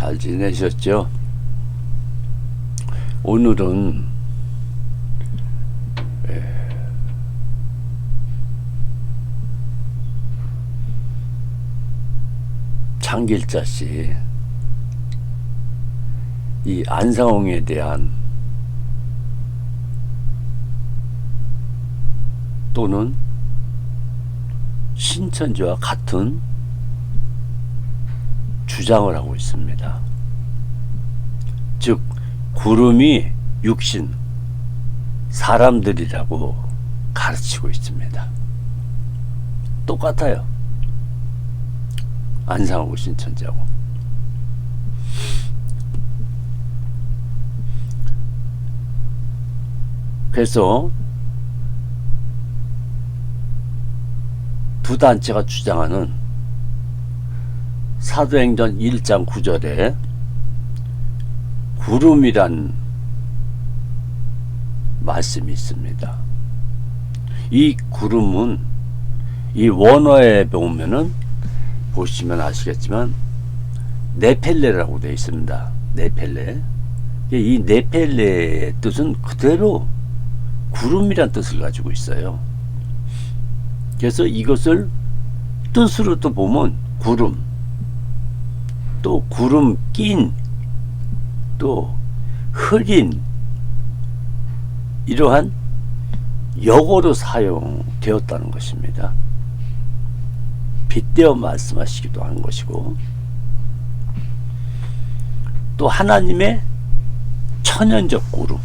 잘 지내셨죠? 오늘은 장길자씨 이 안상홍에 대한 또는 신천지와 같은 주장을 하고 있습니다. 즉 구름이 육신 사람들이라고 가르치고 있습니다. 똑같아요. 안상홍 신천지하고. 그래서 두 단체가 주장하는 사도행전 1장 9절에 구름이란 말씀이 있습니다. 이 구름은 이 원어에 보면은 보시면 아시겠지만 네펠레라고 되어 있습니다. 네펠레. 이 네펠레의 뜻은 그대로 구름이란 뜻을 가지고 있어요. 그래서 이것을 뜻으로 또 보면 구름, 또 구름 낀, 또 흐린, 이러한 역어로 사용되었다는 것입니다. 빗대어 말씀하시기도 한 것이고, 또 하나님의 천연적 구름,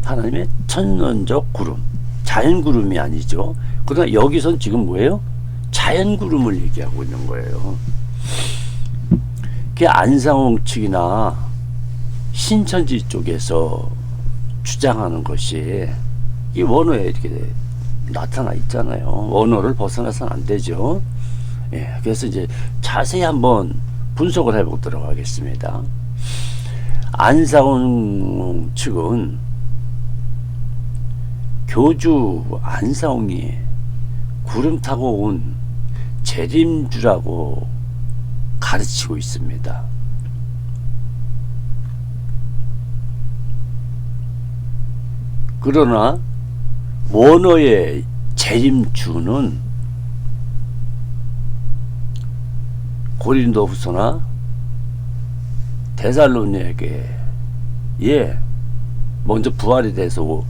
하나님의 천연적 구름, 자연 구름이 아니죠. 그러나 여기선 지금 뭐예요? 자연 구름을 얘기하고 있는 거예요. 그게 안상홍 측이나 신천지 쪽에서 주장하는 것이 이 원어에 이렇게 나타나 있잖아요. 원어를 벗어나서는 안 되죠. 예, 그래서 이제 자세히 한번 분석을 해보도록 하겠습니다. 안상홍 측은 교주 안상홍이 구름 타고 온 재림주라고 가르치고 있습니다. 그러나 원어의 재림주는 고린도후서나 데살로니가에 먼저 부활에 대해서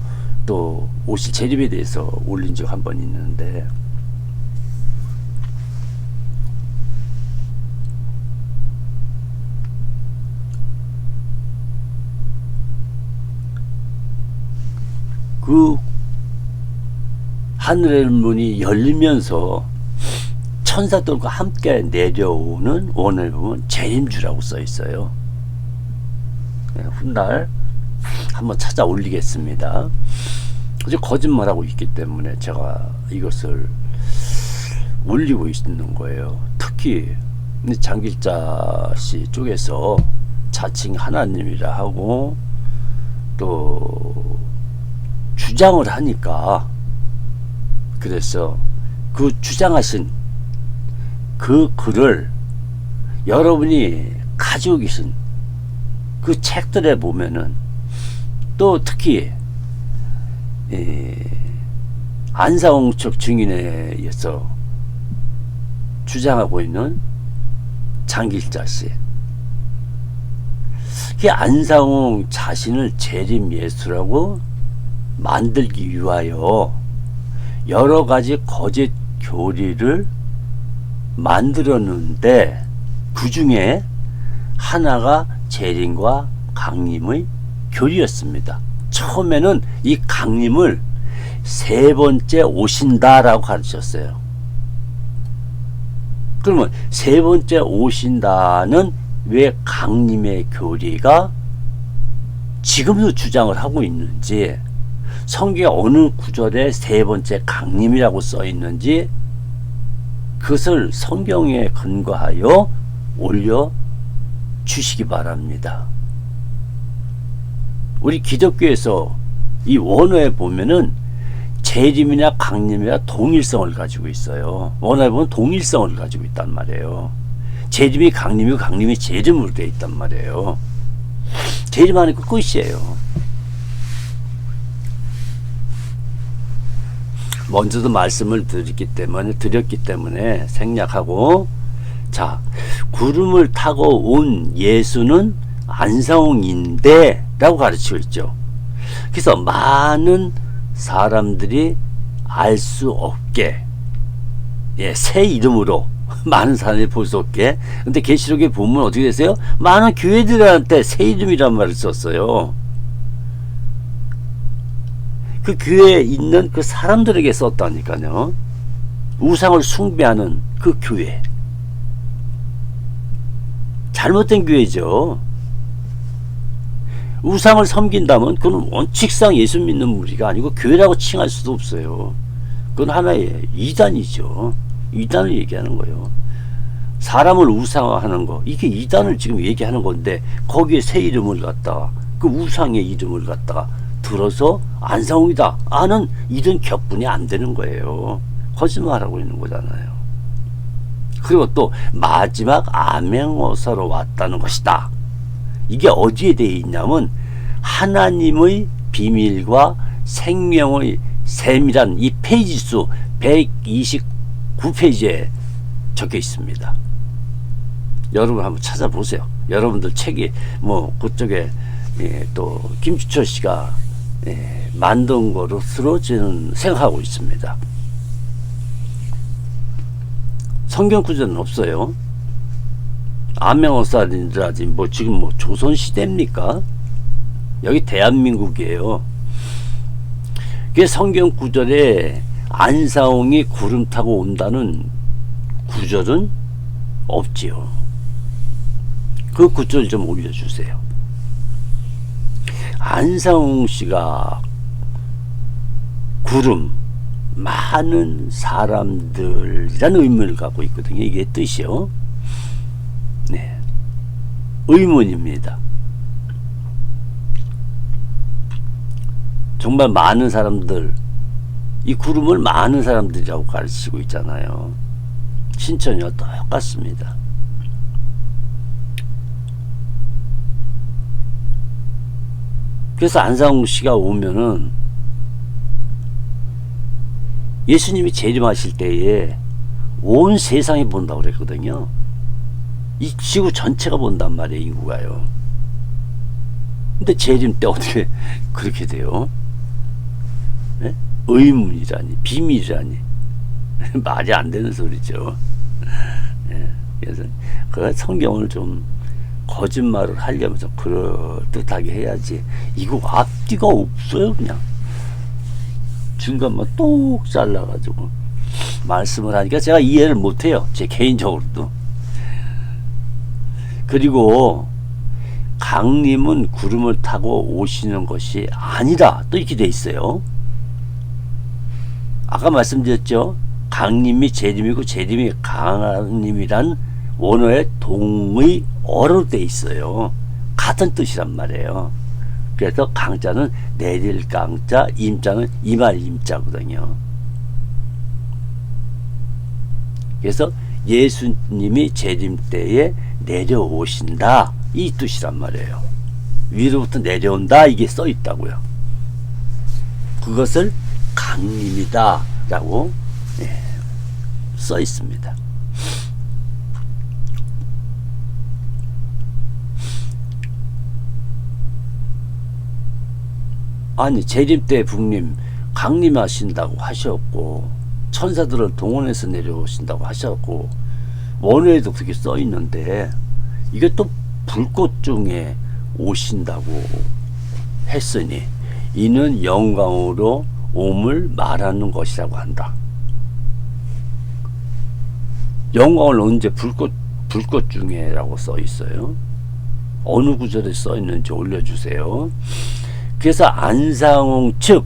또 오실 재림에 대해서 올린 적 한 번 있는데, 그 하늘의 문이 열리면서 천사들과 함께 내려오는 원어에 보면 재림주라고 써 있어요. 훗날 한번 찾아 올리겠습니다. 이제 거짓말하고 있기 때문에 제가 이것을 올리고 있는 거예요. 특히 장길자 씨 쪽에서 자칭 하나님이라 하고 또 주장을 하니까, 그래서 그 주장하신 그 글을 여러분이 가지고 계신 그 책들에 보면은, 또 특히 안상홍 측 증인에 의해서 주장하고 있는 장길자씨, 그 안상홍 자신을 재림 예수라고 만들기 위하여 여러 가지 거짓 교리를 만들었는데, 그 중에 하나가 재림과 강림의 교리였습니다. 처음에는 이 강림을 세 번째 오신다라고 가르쳤어요. 그러면 세 번째 오신다는 왜 강림의 교리가 지금도 주장을 하고 있는지, 성경에 어느 구절에 세 번째 강림이라고 써 있는지 그것을 성경에 근거하여 올려 주시기 바랍니다. 우리 기독교에서 이 원어에 보면은 재림이나 강림이나 동일성을 가지고 있어요. 원어에 보면 동일성을 가지고 있단 말이에요. 재림이 강림이고 강림이 재림으로 되어 있단 말이에요. 재림 하니까 끝이에요. 먼저도 말씀을 드렸기 때문에 생략하고, 자, 구름을 타고 온 예수는 안상홍인데 라고 가르치고 있죠. 그래서 많은 사람들이 알 수 없게, 새 이름으로 많은 사람들이 볼 수 없게. 근데 계시록에 보면 어떻게 됐어요? 많은 교회들한테 새 이름이란 말을 썼어요. 그 교회에 있는 그 사람들에게 썼다니까요. 우상을 숭배하는 그 교회, 잘못된 교회죠. 우상을 섬긴다면 그건 원칙상 예수 믿는 무리가 아니고 교회라고 칭할 수도 없어요. 그건 하나의 이단이죠. 이단을 얘기하는 거예요. 사람을 우상화하는 거, 이게 이단을 지금 얘기하는 건데, 거기에 새 이름을 갖다가, 그 우상의 이름을 갖다가 들어서 안상홍이다 아는 이런 격분이 안 되는 거예요. 거짓말하고 있는 거잖아요. 그리고 또 마지막 암행어사로 왔다는 것이다. 이게 어디에 되어 있냐면 하나님의 비밀과 생명의 셈이란 이 페이지 수 129페이지에 적혀 있습니다. 여러분 한번 찾아보세요. 여러분들 책이 뭐 그쪽에 또 김주철 씨가 만든 거로서 저는 생각하고 있습니다. 성경 구절은 없어요. 암행어사라든지 뭐 지금 뭐 조선시대입니까? 여기 대한민국이에요. 그 성경 구절에 안상홍이 구름 타고 온다는 구절은 없지요. 그 구절 좀 올려주세요. 안상홍 씨가 구름, 많은 사람들이라는 의미를 갖고 있거든요. 이게 뜻이요. 네, 의문입니다. 정말 많은 사람들, 이 구름을 많은 사람들이라고 가르치고 있잖아요. 신천이와 똑같습니다. 그래서 안상홍 씨가 오면은 예수님이 재림하실 때에 온 세상이 본다고 그랬거든요. 이 지구 전체가 본단 말이에요, 인구가요. 근데 재림 때 어떻게 그렇게 돼요? 네? 의문이라니, 비밀이라니. 말이 안 되는 소리죠. 네. 그래서 그 성경을 좀 거짓말을 하려면 좀 그럴듯하게 해야지. 이거 앞뒤가 없어요. 그냥 중간만 똑 잘라가지고 말씀을 하니까 제가 이해를 못해요, 제 개인적으로도. 그리고 강림은 구름을 타고 오시는 것이 아니라 또 이렇게 돼 있어요. 아까 말씀드렸죠. 강림이 재림이고 재림이 강림이란 원어의 동의 어로 돼 있어요. 같은 뜻이란 말이에요. 그래서 강자는 내릴 강자, 임자는 임할 임자거든요. 그래서 예수님이 재림 때에 내려오신다, 이 뜻이란 말이에요. 위로부터 내려온다, 이게 써 있다고요. 그것을 강림이다 라고 써 있습니다. 아니, 재림 때 북림 강림하신다고 하셨고, 천사들을 동원해서 내려오신다고 하셨고, 원어에도 그렇게 써 있는데, 이게 또 불꽃 중에 오신다고 했으니 이는 영광으로 옴을 말하는 것이라고 한다. 영광을 언제 불꽃 중에라고 써 있어요? 어느 구절에 써 있는지 올려주세요. 그래서 안상홍 측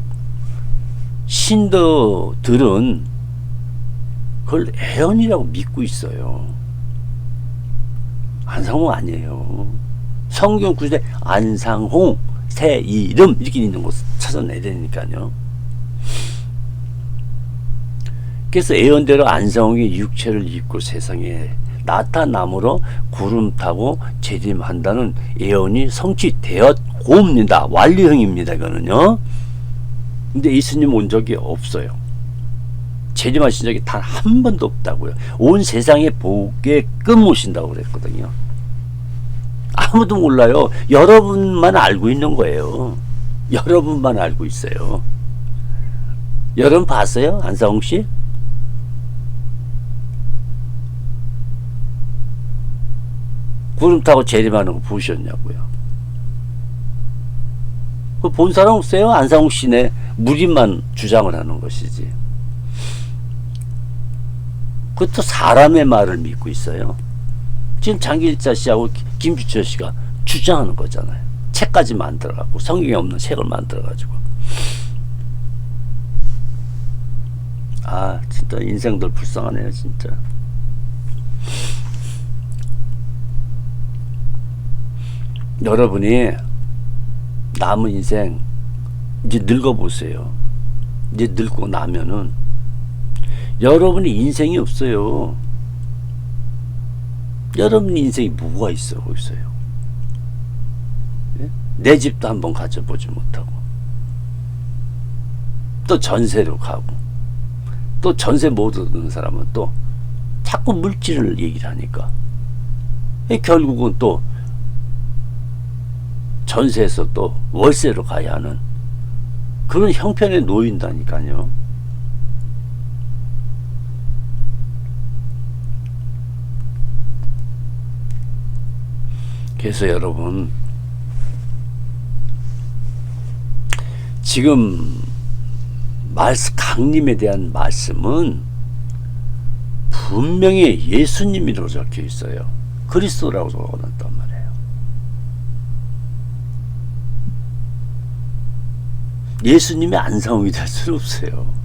신도들은 그걸 애언이라고 믿고 있어요. 안상홍 아니에요. 성경 구절에 안상홍 새 이름 이렇게 있는 곳 찾아내야 되니까요. 그래서 애언대로 안상홍이 육체를 입고 세상에 나타남으로 구름 타고 재림한다는 예언이 성취되었고입니다. 완료형입니다. 이거는요. 근데 예수님 온 적이 없어요. 재림하신 적이 단 한 번도 없다고요. 온 세상에 보게끔 오신다고 그랬거든요. 아무도 몰라요. 여러분만 알고 있는 거예요. 여러분만 알고 있어요. 여러분 봤어요? 안상홍 씨? 구름 타고 재림하는 거 보셨냐고요? 그 본 사람 없어요? 안상홍 씨네 무리만 주장을 하는 것이지. 그것도 사람의 말을 믿고 있어요. 지금 장길자 씨하고 김주철 씨가 주장하는 거잖아요. 책까지 만들어갖고 성경에 없는 책을 만들어가지고. 아 진짜 인생들 불쌍하네요 진짜. 여러분이 남은 인생 이제 늙어보세요. 이제 늙고 나면은 여러분의 인생이 없어요. 여러분 인생이 뭐가 있어 거기서요. 예? 내 집도 한번 가져보지 못하고 또 전세로 가고 또 전세 못 얻는 사람은 또 자꾸 물질을 얘기를 하니까 결국은 또 전세에서 또 월세로 가야 하는 그런 형편에 놓인다니까요. 그래서 여러분 지금 강림에 대한 말씀은 분명히 예수님이라고 적혀 있어요. 그리스도라고 적어놨단 말이에요. 예수님이 안상홍이 될 수는 없어요.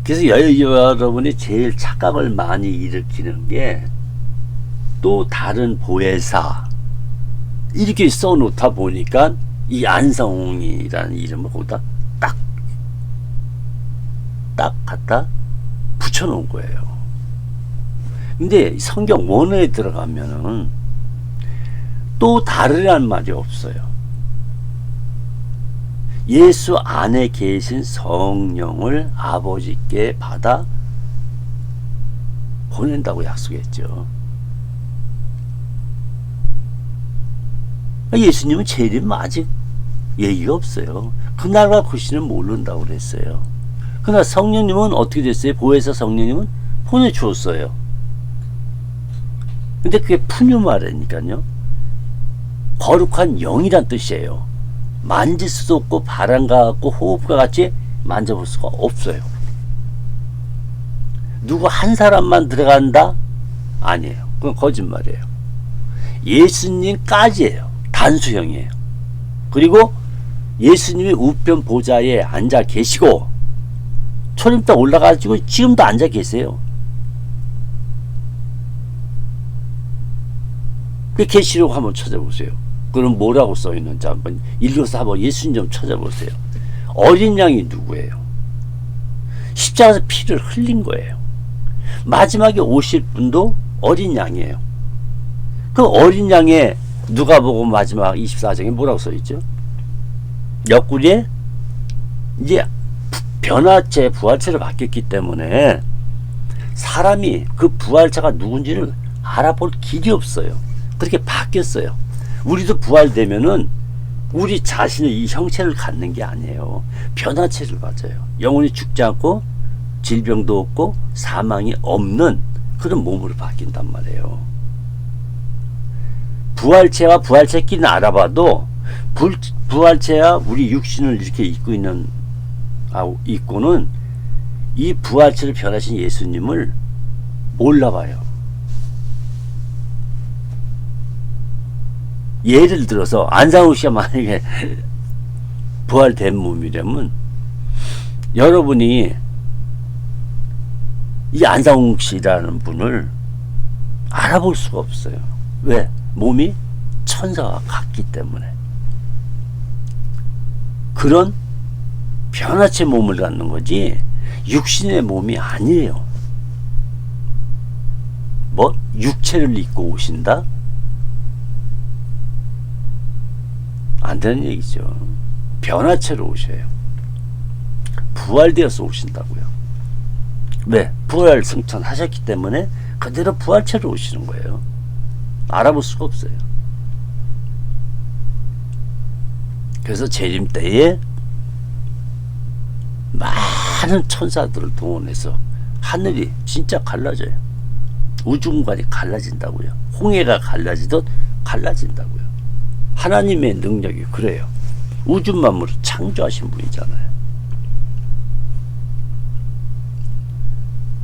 그래서 여러분이 제일 착각을 많이 일으키는 게 또 다른 보혜사 이렇게 써놓다 보니까 이 안상홍이라는 이름을 거기다 딱 갖다 붙여놓은 거예요. 근데 성경 원어에 들어가면은 또 다르란 말이 없어요. 예수 안에 계신 성령을 아버지께 받아 보낸다고 약속했죠. 예수님은 재림 아직 얘기가 없어요. 그날과 그 시는 모른다고 그랬어요. 그러나 성령님은 어떻게 됐어요? 보혜사 성령님은 보내주었어요. 근데 그게 푸뉴마라니까요. 거룩한 영이란 뜻이에요. 만질 수도 없고 바람과 같고 호흡과 같이 만져볼 수가 없어요. 누구 한 사람만 들어간다? 아니에요. 그건 거짓말이에요. 예수님까지예요. 단수형이에요. 그리고 예수님이 우편 보좌에 앉아 계시고 초림도 올라가지고 지금도 앉아 계세요. 그 계시록 한번 찾아보세요. 그럼 뭐라고 써있는지 한번 읽어서 한번 예수님 좀 찾아보세요. 어린 양이 누구예요? 십자가에서 피를 흘린 거예요. 마지막에 오실 분도 어린 양이에요. 그 어린 양에 누가 보고 마지막 24장에 뭐라고 써있죠? 옆구리에 이제 변화체, 부활체로 바뀌었기 때문에 사람이 그 부활체가 누군지를 알아볼 길이 없어요. 그렇게 바뀌었어요. 우리도 부활되면은 우리 자신의 이 형체를 갖는 게 아니에요. 변화체를 가져요. 영혼이 죽지 않고 질병도 없고 사망이 없는 그런 몸으로 바뀐단 말이에요. 부활체와 부활체끼리는 알아봐도 부활체와 우리 육신을 이렇게 입고는 이 부활체를 변하신 예수님을 몰라봐요. 예를 들어서 안상홍 씨가 만약에 부활된 몸이라면 여러분이 이 안상홍 씨라는 분을 알아볼 수가 없어요. 왜? 몸이 천사와 같기 때문에. 그런 변화체 몸을 갖는 거지 육신의 몸이 아니에요. 뭐 육체를 입고 오신다? 안 되는 얘기죠. 변화체로 오셔요. 부활되어서 오신다고요. 왜? 부활 승천하셨기 때문에 그대로 부활체로 오시는 거예요. 알아볼 수가 없어요. 그래서 재림 때에 많은 천사들을 동원해서 하늘이 진짜 갈라져요. 우주 공간이 갈라진다고요. 홍해가 갈라지듯 갈라진다고요. 하나님의 능력이 그래요. 우주 만물을 창조하신 분이잖아요.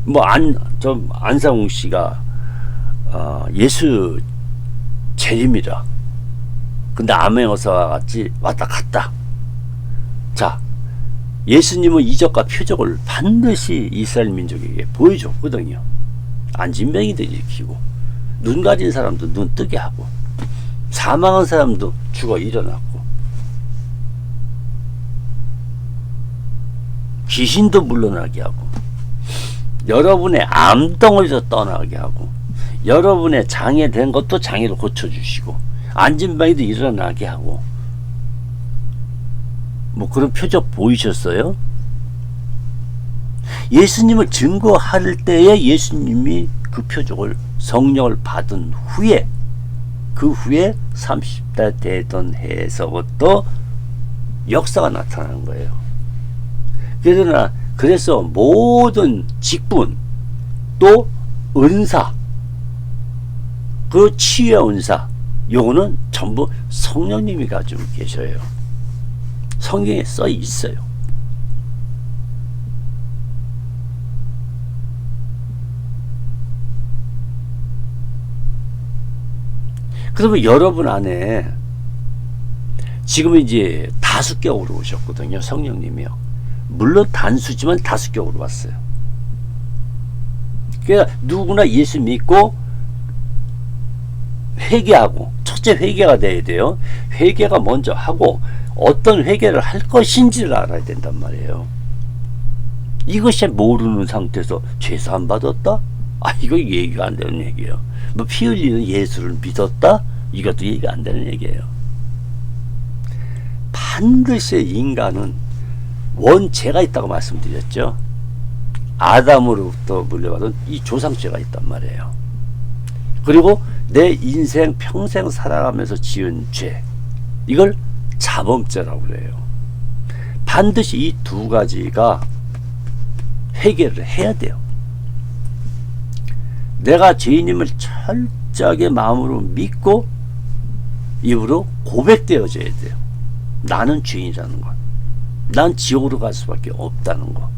뭐 안상웅 씨가 예수 재림이라. 근데 암행어사와 같이 왔다 갔다. 자, 예수님은 이적과 표적을 반드시 이스라엘 민족에게 보여줬거든요. 안진병이도 일으키고, 눈 가진 사람도 눈 뜨게 하고, 사망한 사람도 죽어 일어났고, 귀신도 물러나게 하고, 여러분의 암덩어리도 떠나게 하고, 여러분의 장애된 것도 장애를 고쳐주시고, 안진병이도 일어나게 하고, 뭐 그런 표적 보이셨어요? 예수님을 증거할 때에 예수님이 그 표적을 성령을 받은 후에, 그 후에 30대 되던 해에서부터 역사가 나타나는 거예요. 그러나 그래서 모든 직분 또 은사, 그 치유의 은사, 요거는 전부 성령님이 가지고 계셔요. 성경에 써 있어요. 그러면 여러분 안에 지금 이제 다수격으로 오셨거든요. 성령님이요. 물론 단수지만 다수격으로 왔어요. 그러니까 누구나 예수 믿고 회개하고, 첫째 회개가 돼야 돼요. 회개가 먼저 하고 어떤 회개를 할 것인지를 알아야 된단 말이에요. 이것이 모르는 상태에서 죄사함 받았다? 아, 이거 얘기가 안 되는 얘기예요. 뭐 피 흘리는 예수를 믿었다? 이것도 얘기가 안 되는 얘기예요. 반드시 인간은 원죄가 있다고 말씀드렸죠. 아담으로부터 물려받은 이 조상죄가 있단 말이에요. 그리고 내 인생 평생 살아가면서 지은 죄, 이걸 자범죄라고 그래요. 반드시 이 두 가지가 해결을 해야 돼요. 내가 죄인임을 철저하게 마음으로 믿고 입으로 고백되어져야 돼요. 나는 죄인이라는 것, 난 지옥으로 갈 수밖에 없다는 것,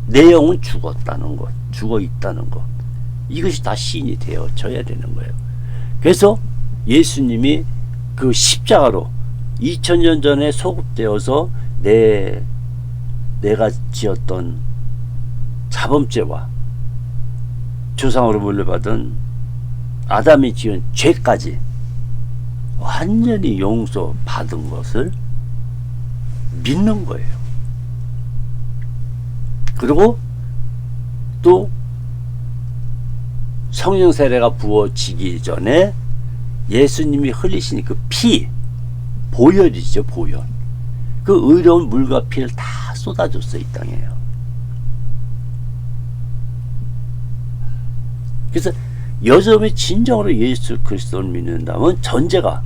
내 영은 죽었다는 것, 죽어 있다는 것, 이것이 다 시인이 되어져야 되는 거예요. 그래서 예수님이 그 십자가로 2000년 전에 소급되어서 내가 지었던 자범죄와 조상으로 물려받은 아담이 지은 죄까지 완전히 용서받은 것을 믿는 거예요. 그리고 또 성령 세례가 부어지기 전에 예수님이 흘리신 그 피, 보혈이죠, 보혈. 그 의로운 물과 피를 다 쏟아줬어요, 이 땅에요. 그래서 여전히 진정으로 예수 그리스도를 믿는다면 전제가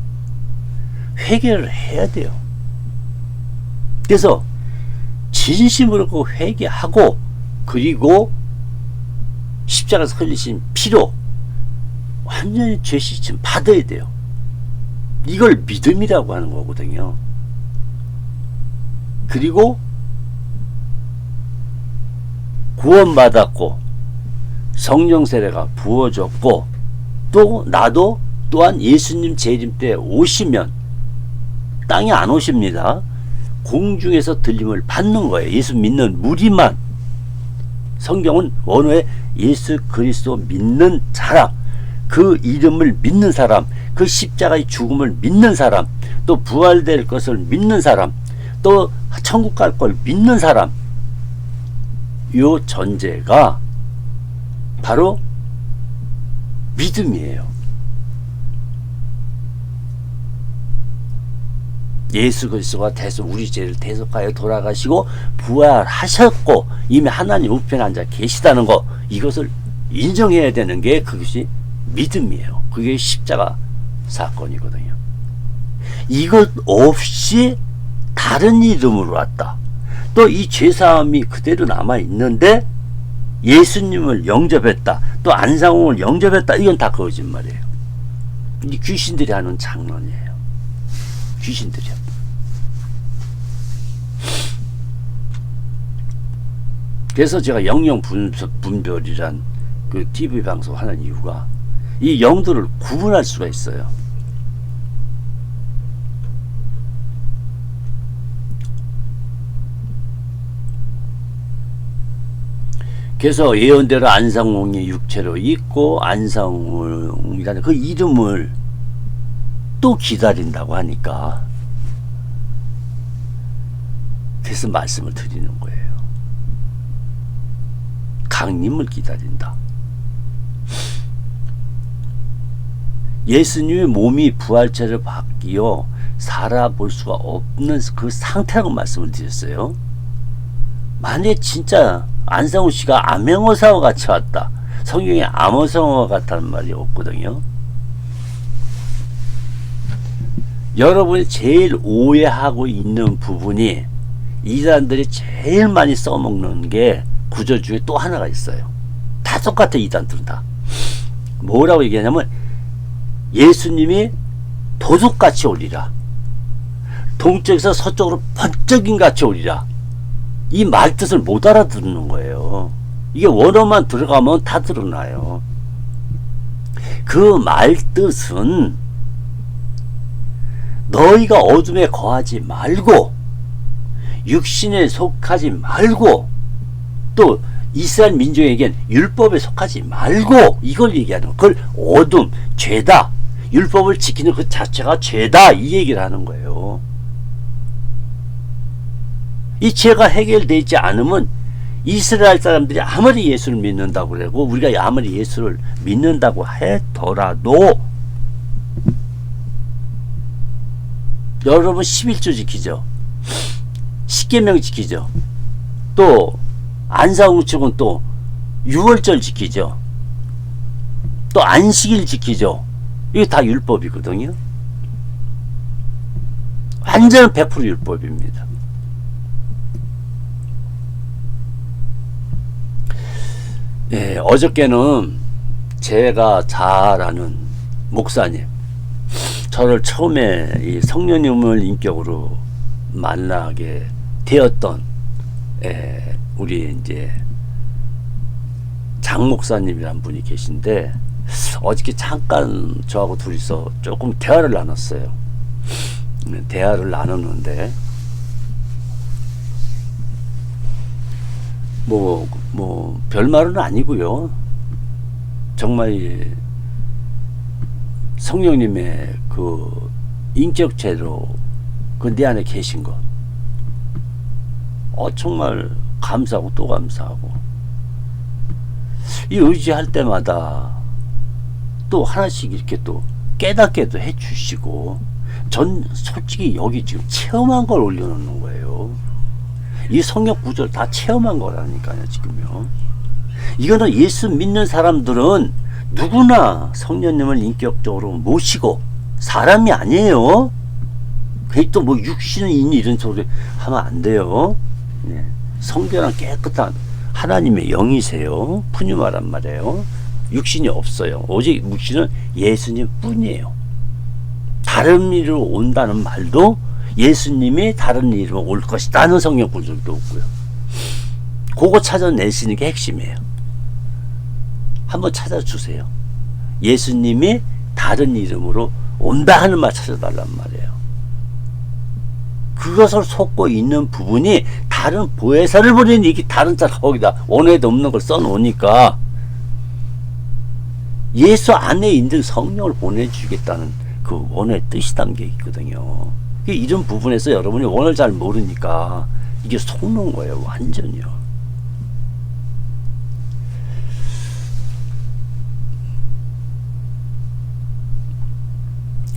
회개를 해야 돼요. 그래서 진심으로 그 회개하고, 그리고 십자가에서 흘리신 피로 완전히 죄 씻음 받아야 돼요. 이걸 믿음이라고 하는 거거든요. 그리고 구원받았고 성령 세례가 부어졌고, 또 나도 또한 예수님 재림 때 오시면 땅에 안 오십니다. 공중에서 들림을 받는 거예요. 예수 믿는 무리만. 성경은 원어에 예수 그리스도 믿는 사람, 그 이름을 믿는 사람, 그 십자가의 죽음을 믿는 사람, 또 부활될 것을 믿는 사람, 또 천국 갈 걸 믿는 사람, 요 전제가 바로 믿음이에요. 예수 그리스도가 우리 죄를 대속하여 돌아가시고 부활하셨고 이미 하나님 우편에 앉아 계시다는 거, 이것을 인정해야 되는 게 그것이 믿음이에요. 그게 십자가 사건이거든요. 이것 없이 다른 이름으로 왔다. 또 이 죄사함이 그대로 남아있는데 예수님을 영접했다. 또 안상홍을 영접했다. 이건 다 거짓말이에요. 이 귀신들이 하는 장난이에요. 귀신들이요. 그래서 제가 영영 분별이란 그 TV 방송 하는 이유가 이 영들을 구분할 수가 있어요. 그래서 예언대로 안상홍이 육체로 있고 안상홍이라는 그 이름을 또 기다린다고 하니까, 그래서 말씀을 드리는 거예요. 강림을 기다린다. 예수님의 몸이 부활체를 바뀌어 살아볼 수가 없는 그 상태라고 말씀을 드렸어요. 만약에 진짜 안상훈 씨가 암행어사와 같이 왔다. 성경에 암호성어와 같다는 말이 없거든요. 여러분이 제일 오해하고 있는 부분이, 이 사람들이 제일 많이 써먹는 게 구절 중에 또 하나가 있어요. 다 똑같아. 이단들은 다 뭐라고 얘기하냐면, 예수님이 도둑같이 오리라, 동쪽에서 서쪽으로 번쩍인같이 오리라. 이 말뜻을 못 알아듣는 거예요. 이게 원어만 들어가면 다 드러나요. 그 말뜻은 너희가 어둠에 거하지 말고 육신에 속하지 말고 또 이스라엘 민족에겐 율법에 속하지 말고, 이걸 얘기하는 거. 그걸 어둠, 죄다, 율법을 지키는 그 자체가 죄다, 이 얘기를 하는 거예요. 이 죄가 해결되지 않으면 이스라엘 사람들이 아무리 예수를 믿는다고 그러고 우리가 아무리 예수를 믿는다고 하더라도, 여러분 11조 지키죠. 10계명 지키죠. 또 안상홍 측은 또 6월절 지키죠. 또 안식일 지키죠. 이게 다 율법이거든요. 완전 100% 율법입니다. 예, 어저께는 제가 잘 아는 목사님, 저를 처음에 이 성령님을 인격으로 만나게 되었던 우리 이제 장 목사님이란 분이 계신데, 어저께 잠깐 저하고 둘이서 조금 대화를 나눴어요. 대화를 나눴는데 별말은 아니고요. 정말 성령님의 그 인격체로 그 내 안에 계신 것, 정말 감사하고 또 감사하고, 이 의지할 때마다 또 하나씩 이렇게 또 깨닫게도 해주시고, 전 솔직히 여기 지금 체험한 걸 올려놓는 거예요. 이 성경 구절 다 체험한 거라니까요, 지금요. 이거는 예수 믿는 사람들은 누구나 성령님을 인격적으로 모시고, 사람이 아니에요. 그게 또 뭐 육신은 있니 이런 소리 하면 안 돼요. 네. 성결한 깨끗한 하나님의 영이세요. 푸뉴마란 말이에요. 육신이 없어요. 오직 육신은 예수님 뿐이에요. 다른 이름으로 온다는 말도 예수님이 다른 이름으로 올 것이라는 성경 구절도 없고요. 그거 찾아내시는 게 핵심이에요. 한번 찾아주세요. 예수님이 다른 이름으로 온다 하는 말 찾아달란 말이에요. 그것을 속고 있는 부분이 다른 보혜사를 보내는, 이게 다른 짤 거기다 원어에도 없는 걸 써놓으니까 예수 안에 있는 성령을 보내주겠다는 그 원어의 뜻이 담겨 있거든요. 이런 부분에서 여러분이 원어를 잘 모르니까 이게 속는 거예요, 완전히요.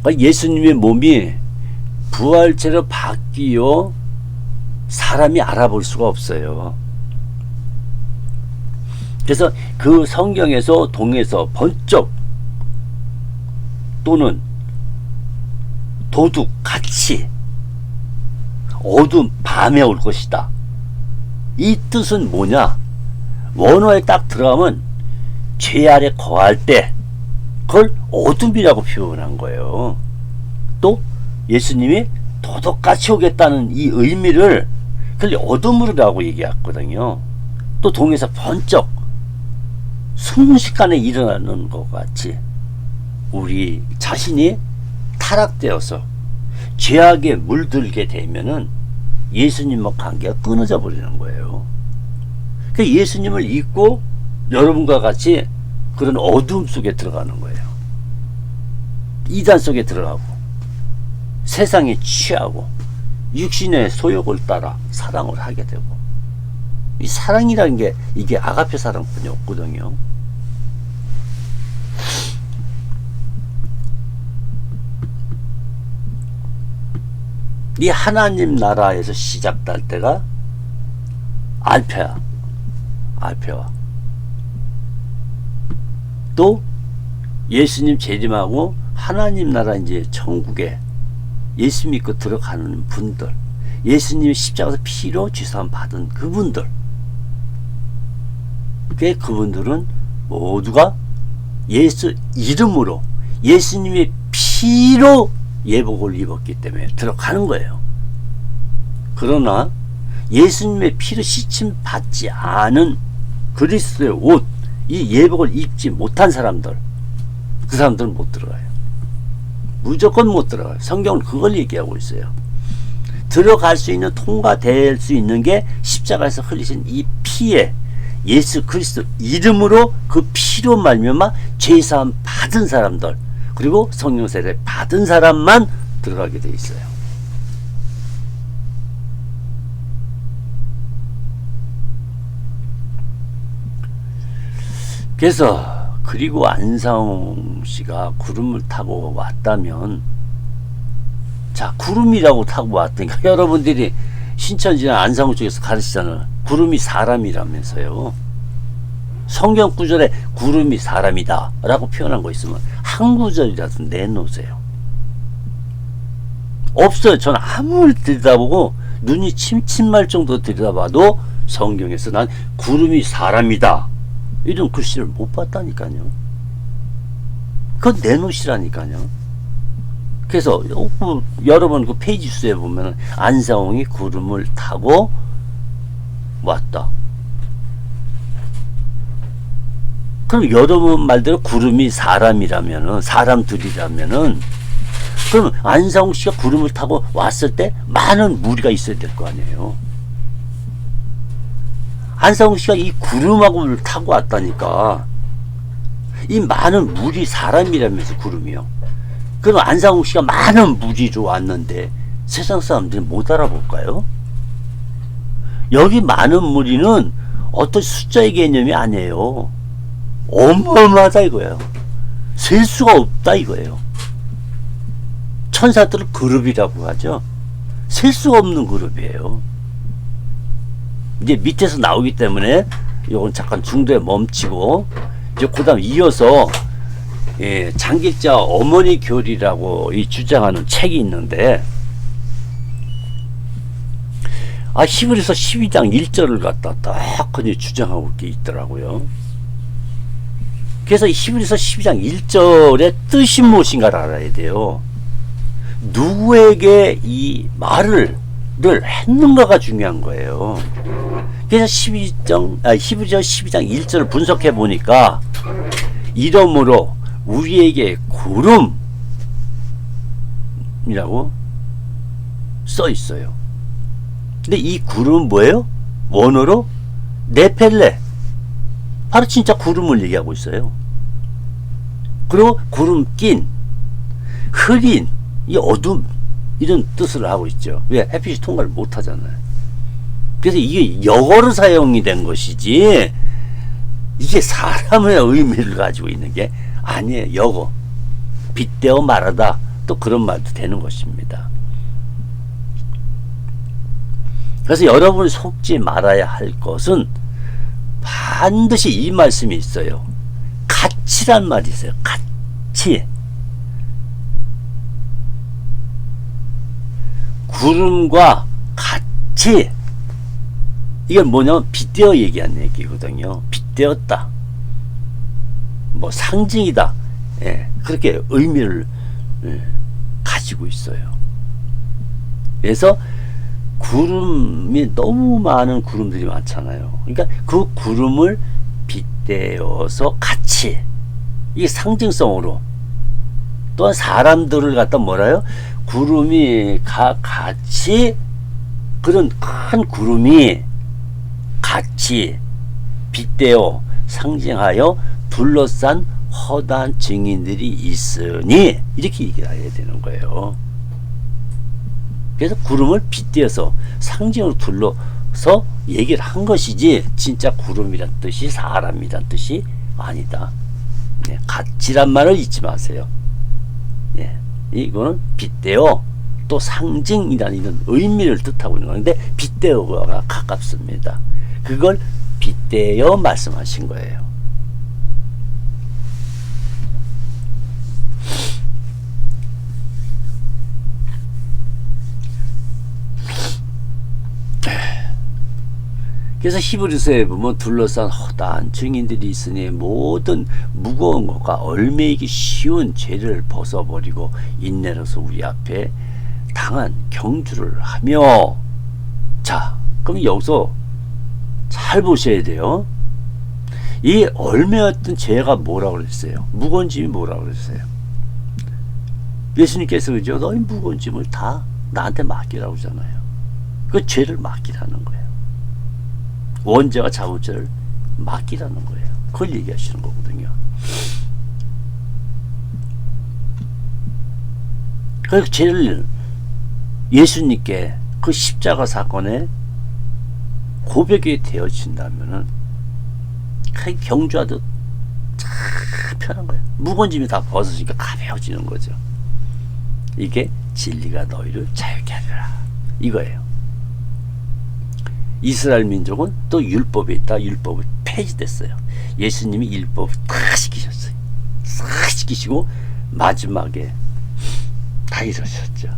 그러니까 예수님의 몸이 부활체로 바뀌어 사람이 알아볼 수가 없어요. 그래서 그 성경에서 동에서 번쩍 또는 도둑 같이 어두운 밤에 올 것이다. 이 뜻은 뭐냐? 원어에 딱 들어가면 죄 아래 거할 때 그걸 어둠이라고 표현한 거예요. 또 예수님이 도둑같이 오겠다는 이 의미를 그걸 어둠으로라고 얘기했거든요. 또 동에서 번쩍 순식간에 일어나는 것 같이 우리 자신이 타락되어서 죄악에 물들게 되면은 예수님과 관계가 끊어져 버리는 거예요. 그 예수님을 잊고 여러분과 같이 그런 어둠 속에 들어가는 거예요. 이단 속에 들어가고 세상에 취하고 육신의 소욕을 따라 사랑을 하게 되고, 이 사랑이라는 게 이게 아가페 사랑뿐이 없거든요. 이 하나님 나라에서 시작될 때가 알페야. 알페와 또 예수님 재림하고 하나님 나라 이제 천국에 예수 믿고 들어가는 분들, 예수님이 십자가에서 피로 죄사함 받은 그분들, 그분들은 모두가 예수 이름으로 예수님의 피로 예복을 입었기 때문에 들어가는 거예요. 그러나 예수님의 피로 씻임 받지 않은 그리스도의 옷, 이 예복을 입지 못한 사람들, 그 사람들은 못 들어가요. 무조건 못 들어가요. 성경은 그걸 얘기하고 있어요. 들어갈 수 있는, 통과될 수 있는 게 십자가에서 흘리신 이 피에 예수 그리스도 이름으로 그 피로 말미암아 죄사함 받은 사람들, 그리고 성령 세례 받은 사람만 들어가게 돼 있어요. 그래서 그리고 안상홍 씨가 구름을 타고 왔다면, 자, 구름이라고 타고 왔다니까 여러분들이 신천지나 안상홍 쪽에서 가르치잖아요. 구름이 사람이라면서요. 성경 구절에 구름이 사람이다 라고 표현한 거 있으면 한 구절이라도 내놓으세요. 없어요. 저는 아무리 들여다보고 눈이 침침할 정도 들여다봐도 성경에서 난 구름이 사람이다 이런 글씨를 못 봤다니까요. 그건 내놓으시라니까요. 그래서 여러분 그 페이지 수에 보면 안상홍이 구름을 타고 왔다. 그럼 여러분 말대로 구름이 사람이라면은, 사람들이라면은, 그럼 안상홍 씨가 구름을 타고 왔을 때 많은 무리가 있어야 될 거 아니에요. 안상홍 씨가 이 구름하고 타고 왔다니까. 이 많은 무리 사람이라면서 구름이요. 그럼 안상홍 씨가 많은 무리로 왔는데 세상 사람들이 못 알아볼까요? 여기 많은 무리는 어떤 숫자의 개념이 아니에요. 어마어마하다 이거예요. 셀 수가 없다 이거예요. 천사들을 그룹이라고 하죠. 셀 수가 없는 그룹이에요. 이제 밑에서 나오기 때문에 이건 잠깐 중도에 멈추고, 이제 그 다음 이어서 장길자 어머니 교리라고 이 주장하는 책이 있는데, 히브리서 12장 1절을 갖다 딱 그냥 주장하고 게 있더라고요. 그래서 히브리서 12장 1절의 뜻이 무엇인가를 알아야 돼요. 누구에게 이 말을 했는가가 중요한 거예요. 그래서 히브리서 12장 1절을 분석해 보니까 이러므로 우리에게 구름이라고 써 있어요. 근데 이 구름은 뭐예요? 원어로 네펠레, 바로 진짜 구름을 얘기하고 있어요. 그리고 구름 낀, 흐린, 이 어둠, 이런 뜻을 하고 있죠. 왜? 햇빛이 통과를 못 하잖아요. 그래서 이게 역어로 사용이 된 것이지 이게 사람의 의미를 가지고 있는 게 아니에요. 역어. 빗대어 말하다, 또 그런 말도 되는 것입니다. 그래서 여러분이 속지 말아야 할 것은 반드시 이 말씀이 있어요. 같이란 말이 있어요. 같이. 구름과 같이. 이건 뭐냐면 빗대어 얘기한 얘기거든요. 빗대었다. 뭐 상징이다. 예, 그렇게 의미를 가지고 있어요. 그래서 구름이 너무 많은 구름들이 많잖아요. 그러니까 그 구름을 빗대어서 같이, 이게 상징성으로, 또한 사람들을 갖다 뭐라요? 구름이 같이, 그런 큰 구름이 같이 빗대어 상징하여 둘러싼 허다한 증인들이 있으니, 이렇게 얘기를 해야 되는 거예요. 그래서 구름을 빗대어서 상징으로 둘러서 얘기를 한 것이지, 진짜 구름이란 뜻이 사람이란 뜻이 아니다. 네, 같이란 말을 잊지 마세요. 네, 이거는 빗대어, 또 상징이라는 이런 의미를 뜻하고 있는 건데, 빗대어가 가깝습니다. 그걸 빗대어 말씀하신 거예요. 그래서 히브리서에 보면 둘러싼 허다한 증인들이 있으니 모든 무거운 것과 얽매이기 쉬운 죄를 벗어버리고 인내로서 우리 앞에 당한 경주를 하며. 자, 그럼 여기서 잘 보셔야 돼요. 이 얽매였던 죄가 뭐라고 그랬어요? 무거운 짐이 뭐라고 그랬어요? 예수님께서 그죠? 너희 무거운 짐을 다 나한테 맡기라고 하잖아요. 그 죄를 맡기라는 거예요. 원죄와 자원죄를 맡기라는 거예요. 그걸 얘기하시는 거거든요. 그래서 죄를 예수님께 그 십자가 사건에 고백이 되어진다면은 경주하듯 참 편한 거예요. 무거운 짐이 다 벗어지니까 가벼워지는 거죠. 이게 진리가 너희를 자유케 하리라, 이거예요. 이스라엘 민족은 또 율법에 있다. 율법이 폐지됐어요. 예수님이 율법을 다 시키셨어요. 다 시키시고 마지막에 다 이루셨죠.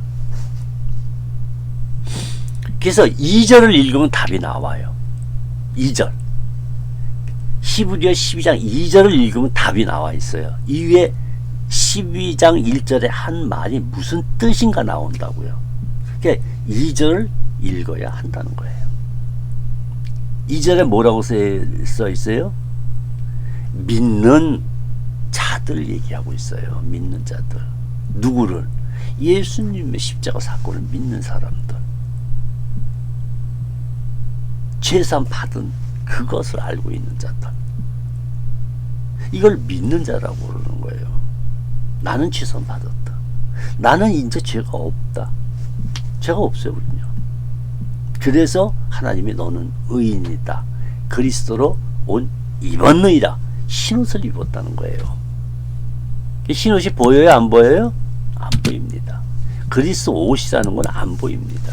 그래서 2절을 읽으면 답이 나와요. 2절. 히브리어 12장 2절을 읽으면 답이 나와 있어요. 이후에 12장 1절에 한 말이 무슨 뜻인가 나온다고요. 그러니까 2절을 읽어야 한다는 거예요. 2절에 뭐라고 써 있어요? 믿는 자들 얘기하고 있어요. 믿는 자들. 누구를? 예수님의 십자가 사건을 믿는 사람들. 죄산 받은 그것을 알고 있는 자들. 이걸 믿는 자라고 그러는 거예요. 나는 죄산 받았다. 나는 이제 죄가 없다. 죄가 없어요, 우리는요. 그래서 하나님이 너는 의인이다. 그리스도로 옷 입었느니라. 흰옷을 입었다는 거예요. 흰옷이 보여요? 안 보여요? 안 보입니다. 그리스도 옷이라는 건 안 보입니다.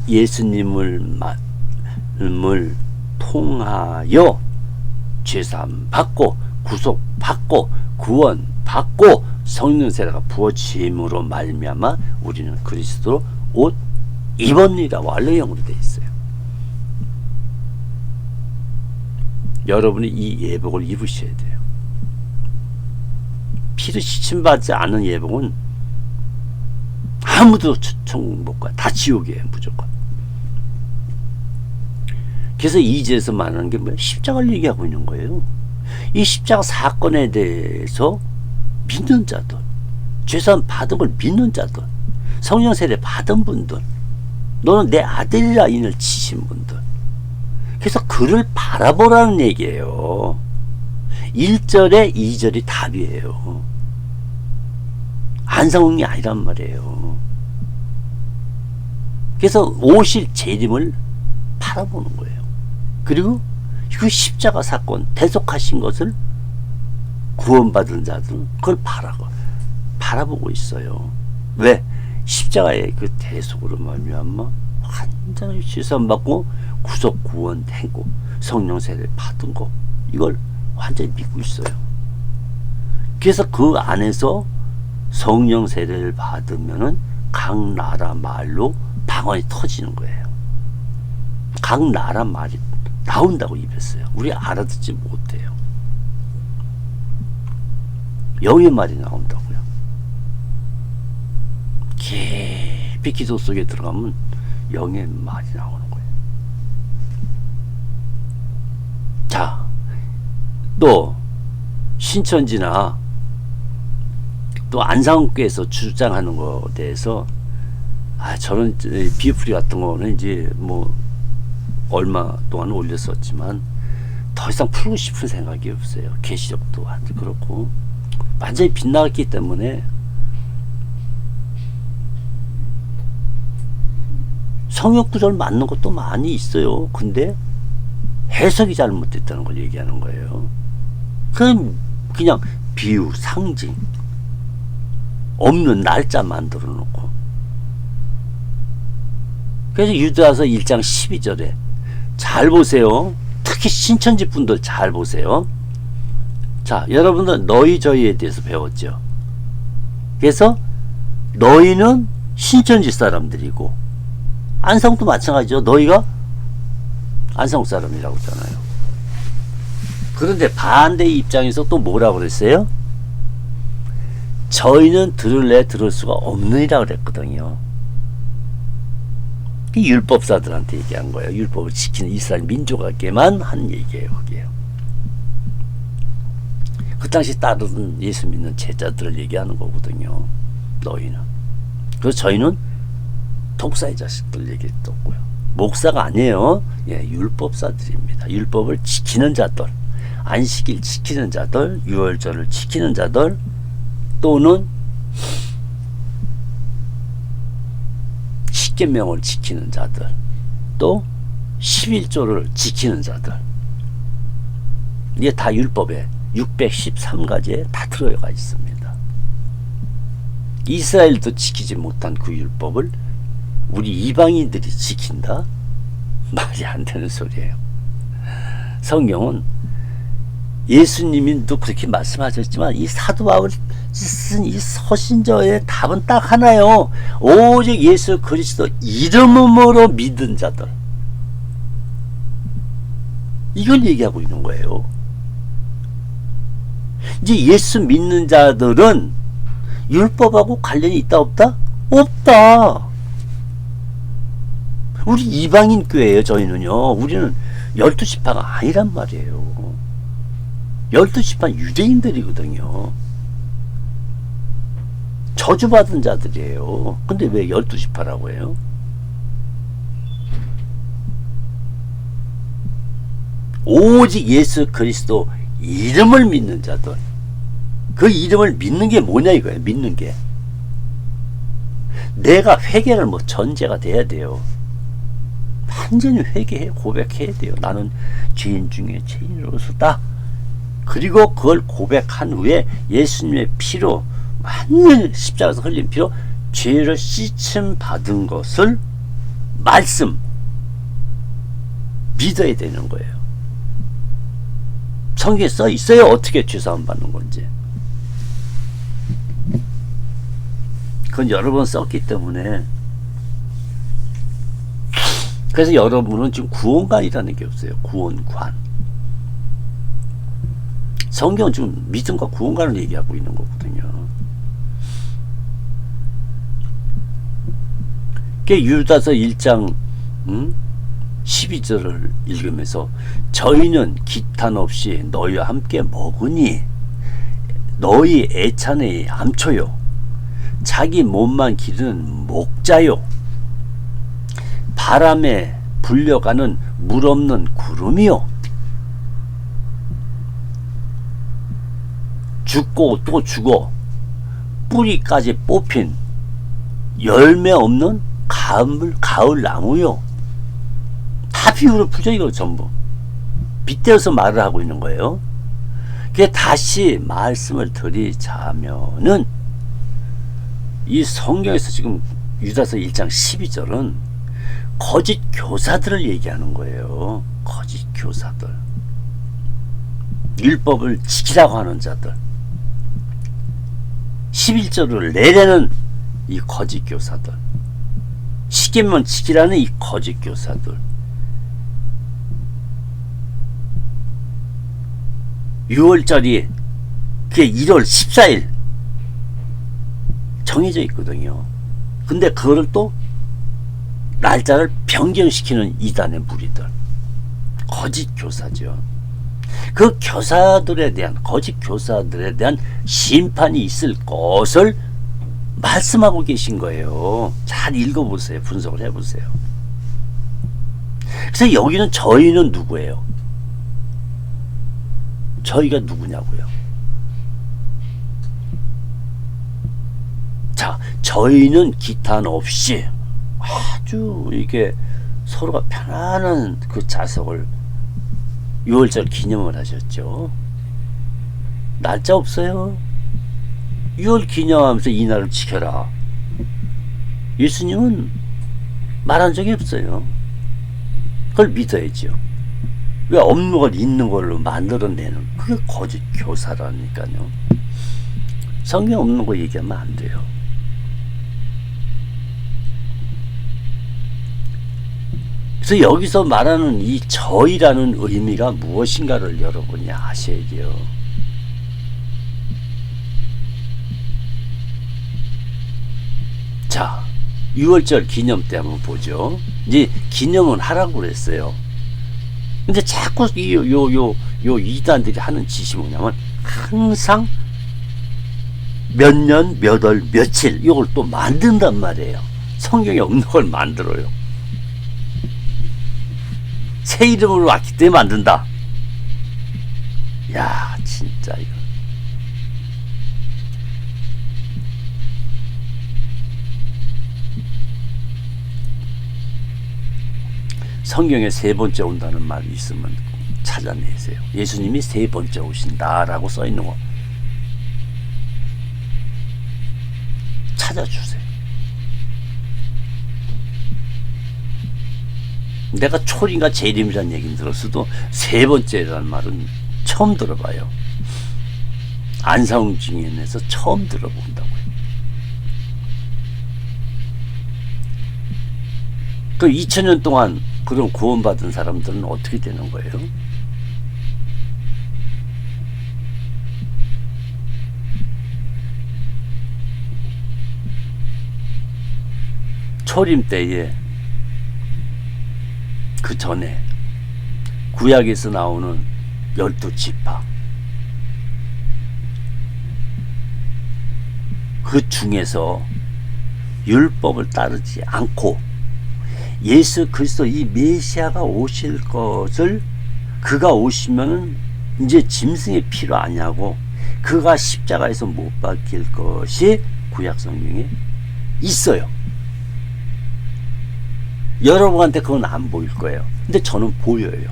예수님을 통하여 죄사함 받고 구속받고 구원받고 성령 세례가 부어짐으로 말미암아 우리는 그리스도로 옷 입었느니라. 완료형으로 되어 있어요. 여러분이 이 예복을 입으셔야 돼요. 피로 씻임받지 않은 예복은 아무도 천국 못 가. 다 지옥이에요, 무조건. 그래서 2절에서 말하는 게 뭐예요? 십자가를 얘기하고 있는 거예요. 이 십자가 사건에 대해서 믿는 자들, 죄사함 받은 걸 믿는 자들, 성령 세례 받은 분들, 너는 내 아들이라 인을 치신 분들. 그래서 그를 바라보라는 얘기예요. 1절에 2절이 답이에요. 안상홍이 아니란 말이에요. 그래서 오실 재림을 바라보는 거예요. 그리고 그 십자가 사건 대속하신 것을 구원받은 자들은 그걸 바라보고 있어요. 왜? 십자가의 그 대속으로 말미암아 완전히 시선받고 구속 구원되고 성령 세례를 받은 거, 이걸 완전히 믿고 있어요. 그래서 그 안에서 성령 세례를 받으면은 각 나라 말로 방언이 터지는 거예요. 각 나라 말이 나온다고 입혔어요. 우리 알아듣지 못해요. 영의 말이 나온다고요. 깊이 기도 속에 들어가면 영의 말이 나오는 거예요. 자, 또 신천지나 또 안상교에서 주장하는 거에 대해서 저런 비프리 같은 거는 이제 뭐 얼마 동안 올렸었지만 더 이상 풀고 싶은 생각이 없어요. 계시력도 그렇고 완전히 빗나갔기 때문에 성역 구절 맞는 것도 많이 있어요. 근데 해석이 잘못됐다는 걸 얘기하는 거예요. 그냥 비유, 상징, 없는 날짜 만들어 놓고. 그래서 유다서 1장 12절에 잘 보세요. 특히 신천지 분들 잘 보세요. 자, 여러분들 너희 저희에 대해서 배웠죠. 그래서 너희는 신천지 사람들이고 안성도 마찬가지죠. 너희가 안성 사람이라고 했잖아요. 그런데 반대의 입장에서 또 뭐라고 그랬어요? 저희는 들을래 들을 수가 없느니라 그랬거든요. 이 율법사들한테 얘기한 거예요. 율법을 지키는 이스라엘 민족에게만 한 얘기예요. 그게요. 그 당시 따르던 예수 믿는 제자들을 얘기하는 거거든요. 너희는. 그래서 저희는 독사의 자식들 얘기했었고요. 목사가 아니에요. 예, 율법사들입니다. 율법을 지키는 자들, 안식일 지키는 자들, 유월절을 지키는 자들, 또는 십계명을 지키는 자들, 또 11조를 지키는 자들. 이게 다 율법에 613가지에 다 들어가 있습니다. 이스라엘도 지키지 못한 그 율법을 우리 이방인들이 지킨다? 말이 안 되는 소리예요. 성경은 예수님도 그렇게 말씀하셨지만 이 사도 바울이 쓴 이 서신서의 답은 딱 하나요. 오직 예수 그리스도 이름으로 믿은 자들. 이걸 얘기하고 있는 거예요. 이제 예수 믿는 자들은 율법하고 관련이 있다 없다? 없다. 우리 이방인 교회예요. 저희는요. 우리는 12지파가 아니란 말이에요. 12지파 유대인들이거든요. 저주받은 자들이에요. 근데 왜 12지파라고 해요? 오직 예수 그리스도 이름을 믿는 자들. 그 이름을 믿는 게 뭐냐 이거예요. 믿는 게. 내가 회개를 뭐 전제가 돼야 돼요. 완전히 회개해 고백해야 돼요. 나는 죄인 중에 죄인으로서다. 그리고 그걸 고백한 후에 예수님의 피로 완전히 십자가에서 흘린 피로 죄를 씻음 받은 것을 말씀 믿어야 되는 거예요. 성경에 써 있어요. 어떻게 죄사함 받는 건지. 그건 여러 번 썼기 때문에. 그래서 여러분은 지금 구원관이라는 게 없어요. 구원관. 성경은 지금 믿음과 구원관을 얘기하고 있는 거거든요. 유다서 1장 12절을 읽으면서 저희는 기탄 없이 너희와 함께 먹으니 너희 애찬의 암초요 자기 몸만 기르는 목자요 바람에 불려가는 물 없는 구름이요 죽고 또 죽어 뿌리까지 뽑힌 열매 없는 가을 나무요. 다 비유로 풀죠. 이거 전부 빗대어서 말을 하고 있는 거예요. 그게 다시 말씀을 드리자면은 이 성경에서 지금 유다서 1장 12절은 거짓 교사들을 얘기하는 거예요. 거짓 교사들. 율법을 지키라고 하는 자들. 11절을 내려는 이 거짓 교사들. 십계명 지키라는 이 거짓 교사들. 6월절이 그게 1월 14일 정해져 있거든요. 근데 그거를 또 날짜를 변경시키는 이단의 무리들, 거짓 교사죠. 그 교사들에 대한, 거짓 교사들에 대한 심판이 있을 것을 말씀하고 계신 거예요. 잘 읽어보세요. 분석을 해보세요. 그래서 여기는 저희는 누구예요? 저희가 누구냐고요? 자, 저희는 기탄 없이 아주 이게 서로가 편안한 그 자석을 6월절 기념을 하셨죠. 날짜 없어요. 6월 기념하면서 이 날을 지켜라. 예수님은 말한 적이 없어요. 그걸 믿어야죠. 왜 없는 걸 있는 걸로 만들어내는, 그게 거짓 교사라니까요. 성경 없는 거 얘기하면 안 돼요. 그래서 여기서 말하는 이 저희라는 의미가 무엇인가를 여러분이 아셔야 돼요. 자, 6월절 기념 때 한번 보죠. 이제 기념은 하라고 그랬어요. 근데 자꾸 요 이단들이 하는 짓이 뭐냐면 항상 몇 년, 몇 월, 며칠 이걸 또 만든단 말이에요. 성경에 없는 걸 만들어요. 새 이름으로 왔기 때문에 만든다. 야, 진짜 이거. 성경에 세 번째 온다는 말이 있으면 찾아내세요. 예수님이 세 번째 오신다라고 써 있는 거 찾아주세요. 내가 초림과 재림이라는 얘기는 들었어도 세 번째라는 말은 처음 들어봐요. 안사홍 증인에서 처음 들어본다고요. 그 2000년 동안 그럼 구원받은 사람들은 어떻게 되는 거예요? 초림 때에 그 전에 구약에서 나오는 12지파 그 중에서 율법을 따르지 않고 예수 그리스도 이 메시아가 오실 것을, 그가 오시면은 이제 짐승의 피로 아니하고 그가 십자가에서 못 박힐 것이 구약 성경에 있어요. 여러분한테 그건 안 보일 거예요. 근데 저는 보여요.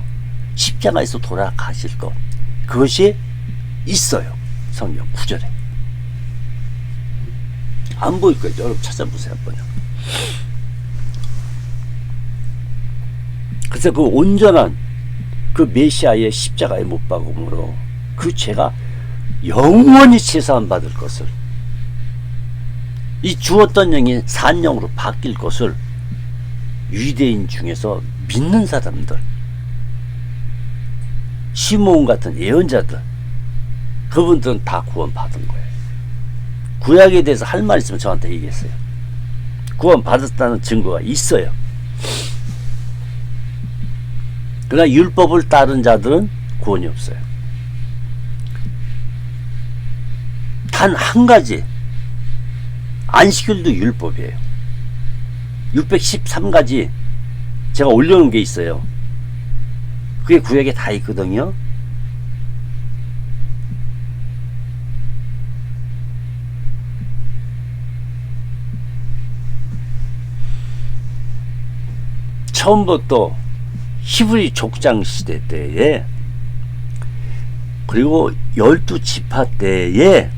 십자가에서 돌아가실 것, 그것이 있어요. 성경 구절에 안 보일 거예요. 여러분 찾아보세요 한번요. 그래서 그 온전한 그 메시아의 십자가에 못 박음으로 그 죄가 영원히 제사함 받을 것을, 이 죽었던 영이 산 영으로 바뀔 것을 유대인 중에서 믿는 사람들, 시므온 같은 예언자들, 그분들은 다 구원 받은 거예요. 구약에 대해서 할 말 있으면 저한테 얘기했어요. 구원 받았다는 증거가 있어요. 그러나 율법을 따른 자들은 구원이 없어요. 단 한 가지, 안식일도 율법이에요. 613가지 제가 올려놓은 게 있어요. 그게 구약에 다 있거든요. 처음부터 히브리 족장 시대 때에 그리고 12지파 때에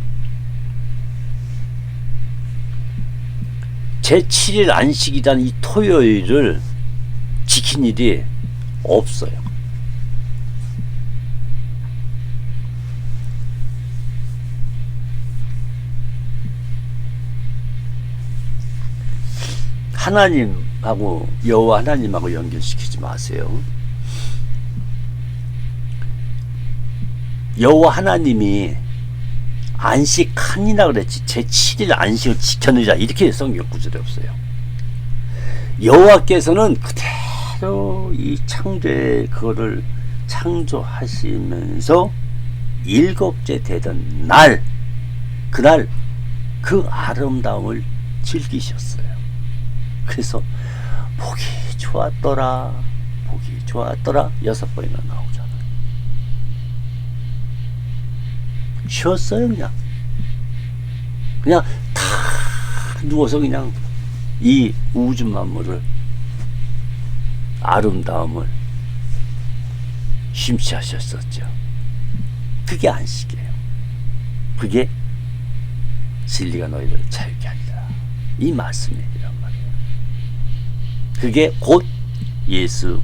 제7일 안식이라는 이 토요일을 지킨 일이 없어요. 하나님하고 여호와 하나님하고 연결시키지 마세요. 여호와 하나님이 안식하니라 그랬지 제7일 안식을 지켜느라 이렇게 성경 구절이 없어요. 여호와께서는 그대로 이 창조의 그거를 창조하시면서 일곱째 되던 날, 그날 그 아름다움을 즐기셨어요. 그래서 보기 좋았더라, 보기 좋았더라 6번이나 나오잖아요. 쉬었어요. 그냥 다 누워서 그냥 이 우주 만물을 아름다움을 심취하셨었죠. 그게 안식이에요. 그게 진리가 너희를 자유케 하리라 이 말씀이란 말이에요. 그게 곧 예수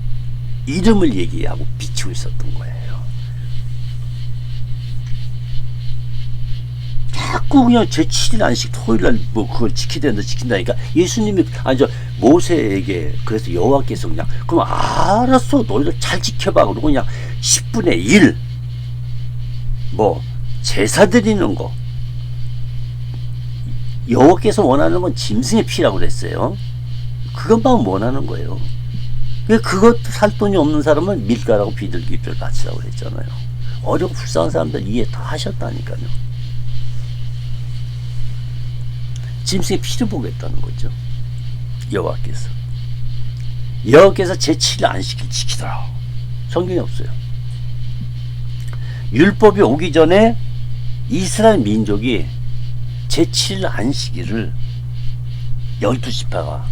이름을 얘기하고 비추고 있었던 거예요. 자꾸 그냥 제7일 안식 토요일날 뭐 그걸 지켜야 된다 지킨다니까 예수님이 아니 저 모세에게 그래서 여호와께서 그냥 그럼 알았어 너희들 잘 지켜봐 그러고 그냥 10분의 1 뭐 제사 드리는 거 여호와께서 원하는 건 짐승의 피라고 그랬어요. 그것만 원하는 거예요. 그것 살 돈이 없는 사람은 밀가라고 비둘기를 바치라고 그랬잖아요. 어렵고 불쌍한 사람들 이해 다 하셨다니까요. 짐승의 피를 보겠다는 거죠. 여호와께서 제7일 안식일 지키더라. 성경에 없어요. 율법이 오기 전에 이스라엘 민족이 제7일 안식일을 12지파가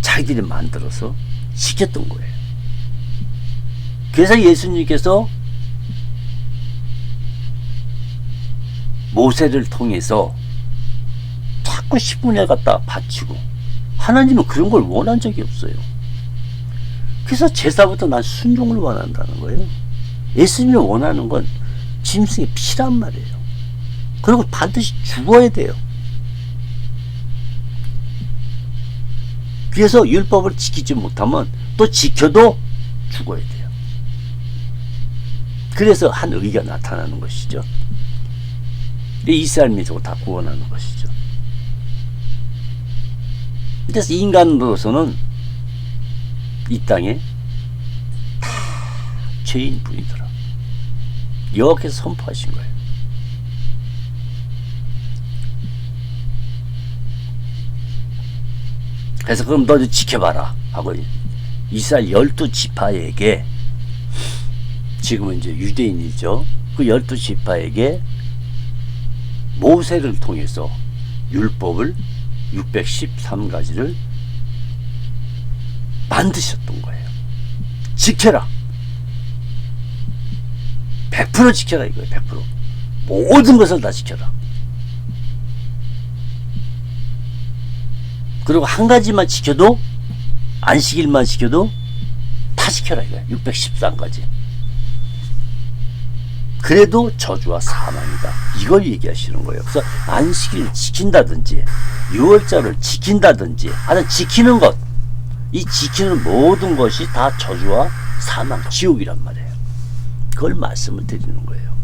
자기들이 만들어서 지켰던 거예요. 그래서 예수님께서 모세를 통해서 자꾸 10분에 갖다 바치고 하나님은 그런 걸 원한 적이 없어요. 그래서 제사부터 난 순종을 원한다는 거예요. 예수님이 원하는 건 짐승의 피란 말이에요. 그리고 반드시 죽어야 돼요. 그래서 율법을 지키지 못하면 또 지켜도 죽어야 돼요. 그래서 한 의가 나타나는 것이죠. 이스라엘 민족을 다 구원하는 것이죠. 그래서 인간으로서는 이 땅에 다 죄인뿐이더라. 여호와께서 선포하신 거예요. 그래서 그럼 너 지켜봐라 하고 이스라엘 12지파에게 지금은 이제 유대인이죠. 그 12지파에게 모세를 통해서 율법을 613가지를 만드셨던 거예요. 지켜라. 100% 지켜라 이거예요. 100%. 모든 것을 다 지켜라. 그리고 한 가지만 지켜도 안식일만 지켜도 다 지켜라 이거예요. 613가지. 그래도 저주와 사망이다. 이걸 얘기하시는 거예요. 그래서 안식일을 지킨다든지 6월절을 지킨다든지 하여튼 지키는 것, 이 지키는 모든 것이 다 저주와 사망, 지옥이란 말이에요. 그걸 말씀을 드리는 거예요.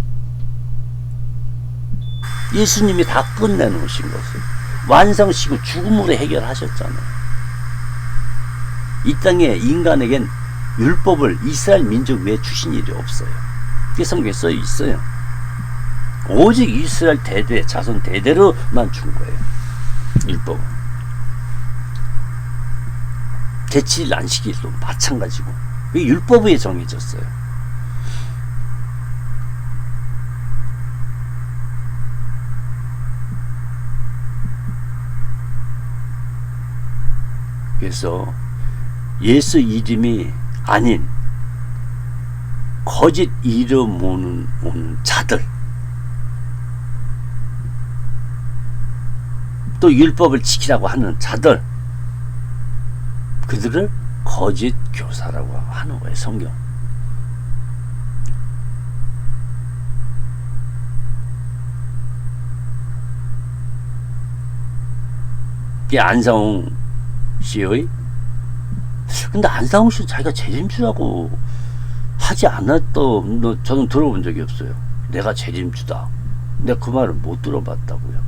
예수님이 다 끝내놓으신 것을 완성시키고 죽음으로 해결하셨잖아요. 이 땅에 인간에겐 율법을 이스라엘 민족 외에 주신 일이 없어요. 그게 성경에 써 있어요. 오직 이스라엘 대대 자손 대대로만 준 거예요. 율법은. 제7일 안식일도 마찬가지고 그게 율법에 정해졌어요. 그래서 예수 이름이 아닌 거짓 이름 오는 자들, 또 율법을 지키라고 하는 자들, 그들을 거짓 교사라고 하는 거예요, 성경. 이게 안상홍 씨의, 근데 안상홍 씨는 자기가 재림주라고 하지 않았던, 저는 들어본 적이 없어요. 내가 재림주다. 내가 그 말을 못 들어봤다고요.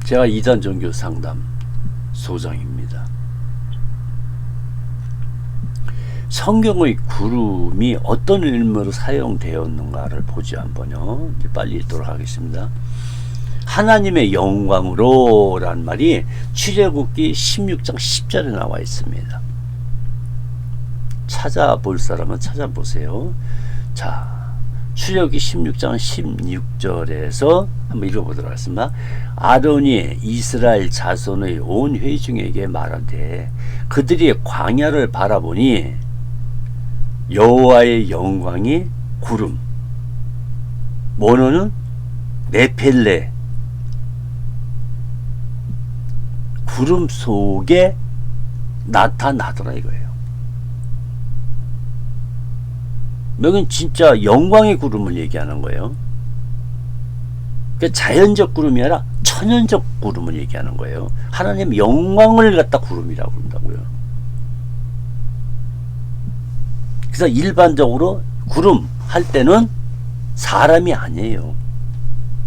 제가 이단 종교 상담 소장입니다. 성경의 구름이 어떤 의미로 사용되었는가를 보지 한번요. 빨리 읽도록 하겠습니다. 하나님의 영광으로 란 말이 출애굽기 16장 10절에 나와 있습니다. 찾아볼 사람은 찾아보세요. 자, 출애굽기 16장 16절에서 한번 읽어보도록 하겠습니다. 아론이 이스라엘 자손의 온 회중에게 말하되 그들이 광야를 바라보니 여호와의 영광이 구름, 모노는 네펠레, 구름 속에 나타나더라 이거예요. 여긴 진짜 영광의 구름을 얘기하는 거예요. 그러니까 자연적 구름이 아니라 천연적 구름을 얘기하는 거예요. 하나님 영광을 갖다 구름이라고 그런다고요. 그래서 일반적으로 구름 할 때는 사람이 아니에요.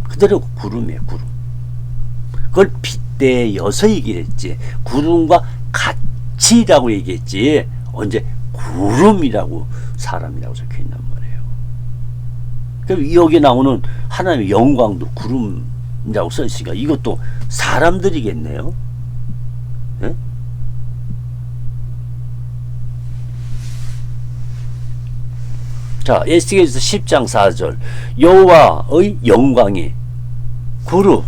그대로 구름이에요, 구름. 그걸 빗대어서 얘기했지. 구름과 같이라고 얘기했지. 언제 구름이라고 사람이라고 적혀 있단 말이에요. 그럼 여기 나오는 하나님의 영광도 구름이라고 써 있으니까 이것도 사람들이겠네요. 네? 자, 에스겔서 10장 4절 여호와의 영광이 구름,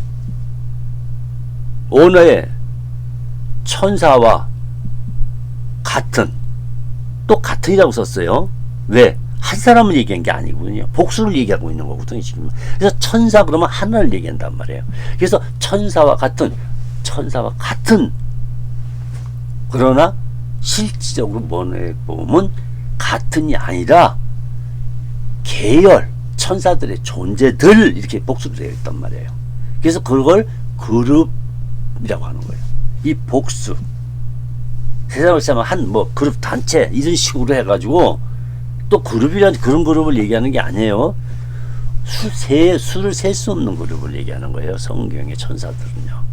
오너의 천사와 같은, 또 같은이라고 썼어요. 왜? 한 사람을 얘기한 게 아니거든요. 복수를 얘기하고 있는 거거든요, 지금. 그래서 천사 그러면 하나를 얘기한단 말이에요. 그래서 천사와 같은, 그러나 실질적으로 뭐에 보면 같은이 아니라 계열, 천사들의 존재들, 이렇게 복수로 되어 있단 말이에요. 그래서 그걸 그룹이라고 하는 거예요. 이 복수. 세상을 쓰면 한 그룹 단체 이런 식으로 해가지고 또 그룹이라는 그런 그룹을 얘기하는 게 아니에요. 수를 셀 수 없는 그룹을 얘기하는 거예요, 성경의 천사들은요.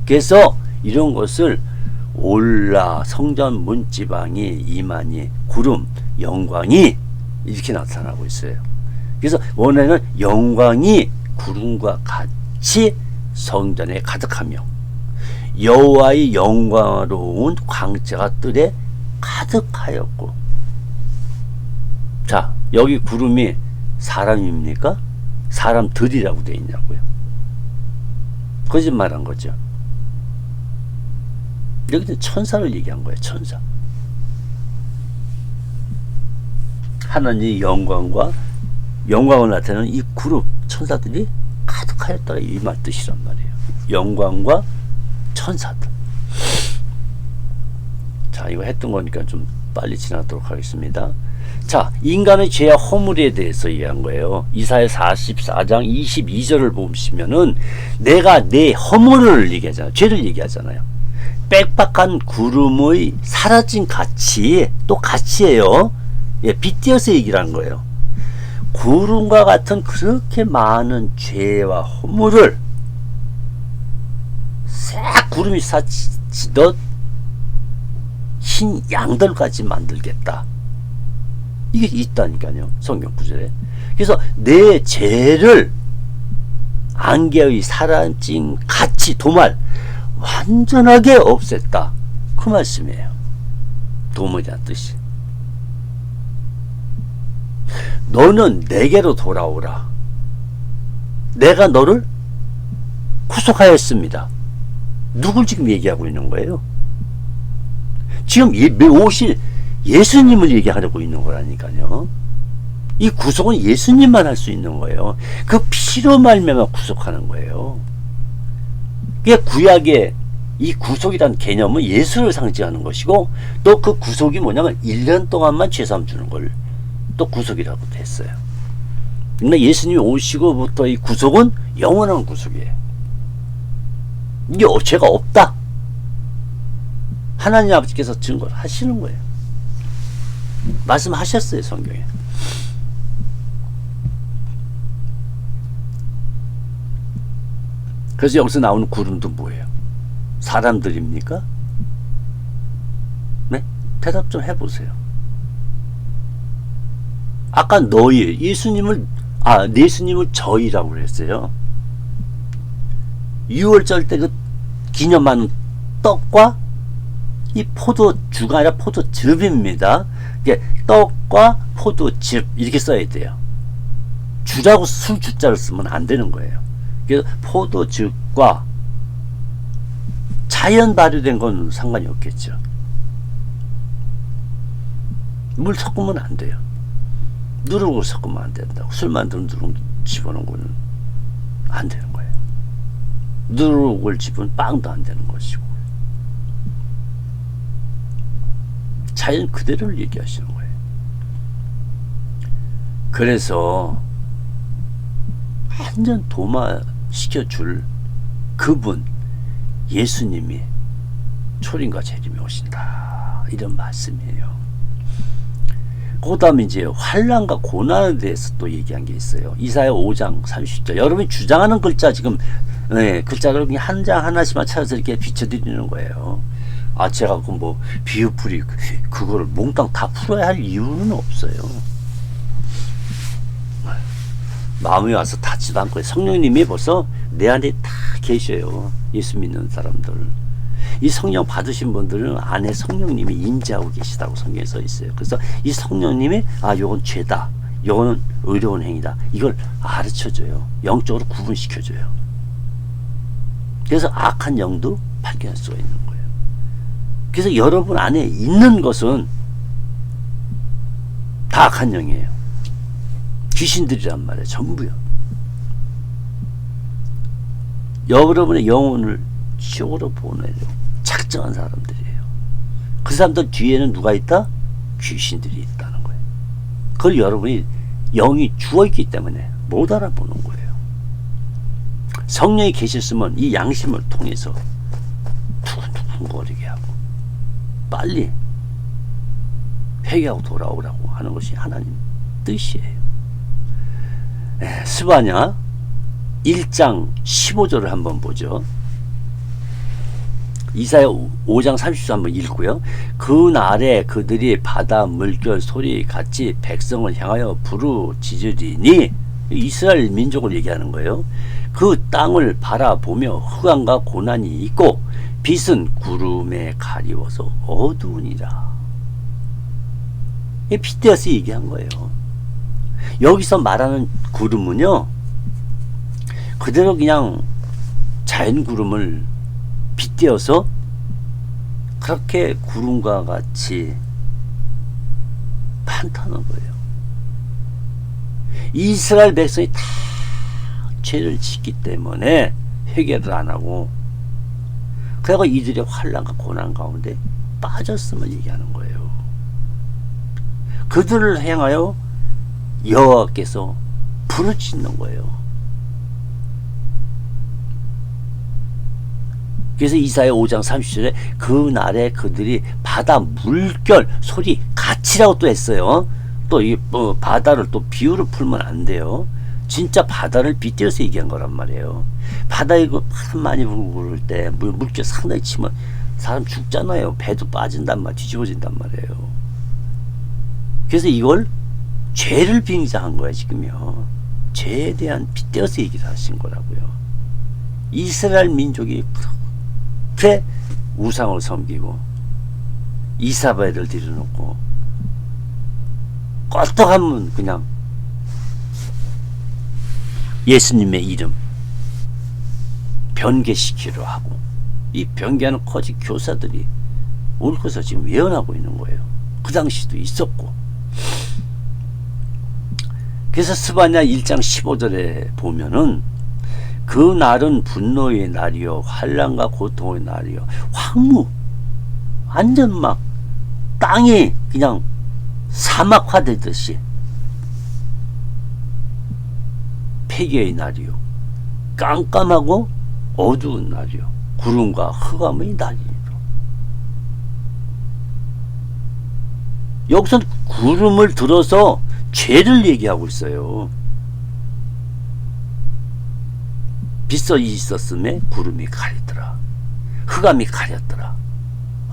그래서 이런 것을 올라 성전 문지방이 이만희 구름 영광이 이렇게 나타나고 있어요. 그래서 원래는 영광이 구름과 같이 성전에 가득하며 여호와의 영광로운 광채가 뜰에 가득하였고. 자, 여기 구름이 사람입니까? 사람들이라고 되어 있냐고요. 거짓말한 거죠. 여기는 천사를 얘기한 거예요, 천사. 하나님의 영광을 나타내는 이 그룹 천사들이 가득하였다, 이 말 뜻이란 말이에요. 영광과 천사들. 자, 이거 했던 거니까 좀 빨리 지나도록 하겠습니다. 자, 인간의 죄와 허물에 대해서 얘기한 거예요. 이사야 44장 22절을 보시면은 내가 내 허물을 얘기하잖아요. 죄를 얘기하잖아요. 빽빽한 구름의 사라진 가치, 또 가치예요. 예, 빗대어서 얘기를 하는 거예요. 구름과 같은 그렇게 많은 죄와 허물을 싹 구름이 사치듯 흰 양들까지 만들겠다. 이게 있다니까요, 성경 구절에. 그래서 내 죄를 안개의 사라진 가치, 도말 완전하게 없앴다. 그 말씀이에요. 도무이란 뜻이. 너는 내게로 돌아오라. 내가 너를 구속하였습니다. 누굴 지금 얘기하고 있는 거예요? 지금 오실 예수님을 얘기하려고 있는 거라니까요. 이 구속은 예수님만 할 수 있는 거예요. 그 피로 말미암아 구속하는 거예요. 그게 구약의 이 구속이란 개념은 예수를 상징하는 것이고, 또 그 구속이 뭐냐면 1년 동안만 죄사함 주는 걸 또 구속이라고 했어요. 근데 예수님이 오시고부터 이 구속은 영원한 구속이에요. 이게 죄가 없다. 하나님 아버지께서 증거를 하시는 거예요. 말씀하셨어요, 성경에. 그래서 여기서 나오는 구름도 뭐예요? 사람들입니까? 네? 대답 좀 해보세요. 아까 너희, 예수님을 저희라고 그랬어요. 6월절 때 그 기념하는 떡과 이 포도주가 아니라 포도즙입니다. 떡과 포도즙 이렇게 써야 돼요. 주라고 술주자를 쓰면 안 되는 거예요. 그래서 포도즙과 자연 발효된 건 상관이 없겠죠. 물 섞으면 안 돼요. 누룩을 섞으면 안 된다고. 술 만드는 누룩 집어넣은 거는 안 되는 거예요. 누룩을 집은 빵도 안 되는 것이고. 자연 그대로를 얘기하시는 거예요. 그래서 완전 도마시켜줄 그분 예수님이 초림과 재림이 오신다, 이런 말씀이에요. 그 다음에 이제 환난과 고난에 대해서 또 얘기한 게 있어요. 이사야 5장 30절. 여러분이 주장하는 글자 지금 글자를 그냥 한 장 하나씩만 찾아서 이렇게 비춰드리는 거예요. 제가 그 뭐 비유풀이 그거를 몽땅 다 풀어야 할 이유는 없어요. 마음이 와서 닿지도 않고 성령님이 벌써 내 안에 다 계셔요. 예수 믿는 사람들. 이 성령 받으신 분들은 안에 성령님이 임재하고 계시다고 성경에 써 있어요. 그래서 이 성령님이 요건 죄다, 요거는 의로운 행위다, 이걸 가르쳐줘요. 영적으로 구분시켜줘요. 그래서 악한 영도 발견할 수가 있는 거예요. 그래서 여러분 안에 있는 것은 다 악한 영이에요. 귀신들이란 말이에요. 전부요. 여러분의 영혼을 지옥으로 보내려고 작정한 사람들이에요. 그 사람들 뒤에는 누가 있다? 귀신들이 있다는 거예요. 그걸 여러분이 영이 죽어있기 때문에 못 알아보는 거예요. 성령이 계셨으면 이 양심을 통해서 두근두근거리게 하고 빨리 회개하고 돌아오라고 하는 것이 하나님 뜻이에요. 스바냐 1장 15절을 한번 보죠. 이사야 5장 30절 한번 읽고요. 그 날에 그들이 바다 물결 소리 같이 백성을 향하여 부르짖으리니, 이스라엘 민족을 얘기하는 거예요. 그 땅을 바라보며 흑암과 고난이 있고 빛은 구름에 가리워서 어두우니라. 빗대어서 얘기한 거예요. 여기서 말하는 구름은요, 그대로 그냥 자연 구름을 빗대어서 그렇게 구름과 같이 많다는 거예요. 이스라엘 백성이 다 죄를 짓기 때문에 회개를 안 하고, 그리고 이들의 환난과 고난 가운데 빠졌음을 얘기하는 거예요. 그들을 향하여 여호와께서 부르짖는 거예요. 그래서 이사야 5장 30절에 그 날에 그들이 바다 물결 소리 같이라고 또 했어요. 또 이 바다를 또 비유를 풀면 안 돼요. 진짜 바다를 빗대어서 얘기한 거란 말이에요. 바다에 그 바람 많이 불고 그럴 때 물결 상당히 치면 사람 죽잖아요. 배도 빠진단 말, 뒤집어진단 말이에요. 그래서 이걸 죄를 빙자한 거야 지금요. 죄에 대한 빗대어서 얘기를 하신 거라고요. 이스라엘 민족이 그렇게 우상을 섬기고 이사벨을 들여놓고 껐떡하면 그냥 예수님의 이름 변개시키려 하고, 이 변개하는 거짓 교사들이 옳고서 지금 예언하고 있는 거예요. 그 당시도 있었고. 그래서 스바냐 1장 15절에 보면은 그 날은 분노의 날이요 환난과 고통의 날이요, 황무, 완전 막 땅이 그냥 사막화되듯이 폐기의 날이요, 깜깜하고 어두운 날이요, 구름과 흑암의 날이요. 여기서 구름을 들어서 죄를 얘기하고 있어요. 빛이 있었음에 구름이 가리더라, 흑암이 가렸더라.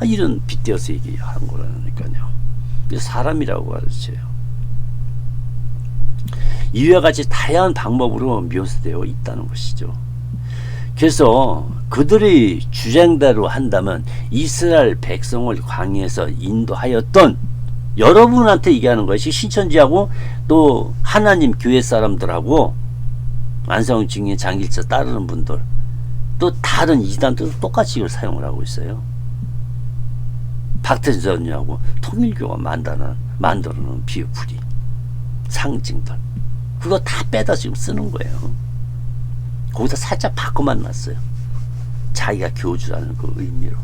이런 빗대어서 얘기한 거라니까요. 사람이라고 가르쳐요. 이와 같이 다양한 방법으로 묘사되어 있다는 것이죠. 그래서 그들의 주장대로 한다면 이스라엘 백성을 광야에서 인도하였던 여러분한테 얘기하는 것이 신천지하고 또 하나님 교회 사람들하고 안성 증인 장길자 따르는 분들 또 다른 이단들도 똑같이 이걸 사용을 하고 있어요. 박태선이하고 통일교가 만들어놓은 비유풀이 상징들 그거 다 빼다 지금 쓰는 거예요. 거기다 살짝 바꿔만 놨어요. 자기가 교주라는 그 의미로,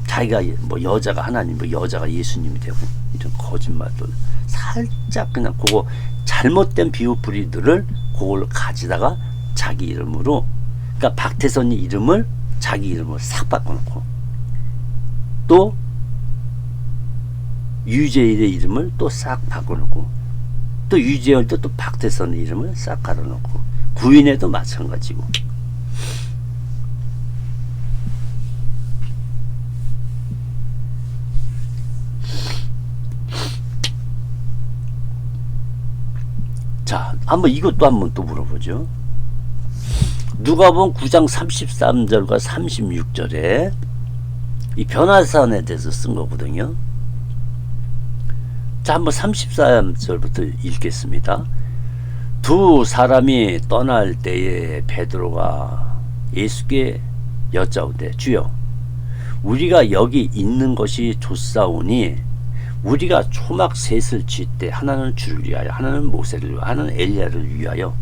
자기가 뭐 여자가 하나님, 뭐 여자가 예수님이 되고 이런 거짓말들 살짝 그냥 그거 잘못된 비유풀이들을 그걸 가지다가 자기 이름으로, 그러니까 박태선이 이름을 자기 이름으로 싹 바꿔놓고 또 유재일의 이름을 또 싹 바꿔놓고 또 유재열도 또 박태선의 이름을 싹 갈아놓고 구인에도 마찬가지고. 자, 한번 이것도 한번 또 물어보죠. 누가복음 9장 33절과 36절에 이 변화산에 대해서 쓴 거거든요. 자, 한번 34절부터 읽겠습니다. 두 사람이 떠날 때에 베드로가 예수께 여짜오되 주여 우리가 여기 있는 것이 좋사오니 우리가 초막 셋을 칠 때 하나는 주를 위하여 하나는 모세를 위하여 하나는 엘리야를 위하여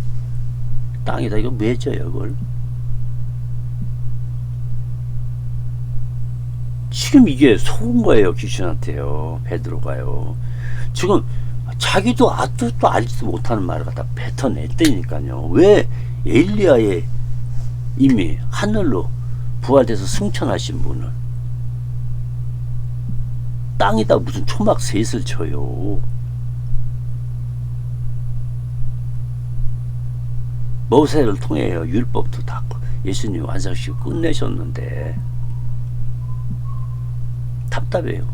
땅에다 이거 맺어요. 이걸 지금 이게 속은 거예요. 귀신한테요. 베드로가요. 지금 자기도 아무것도 알지도 못하는 말을 갖다 뱉어냈다니까요. 왜 엘리야의 이미 하늘로 부활돼서 승천하신 분을 땅에다 무슨 초막 셋을 쳐요. 모세를 통해요. 율법도 다 예수님이 완성시키고 끝내셨는데 답답해요.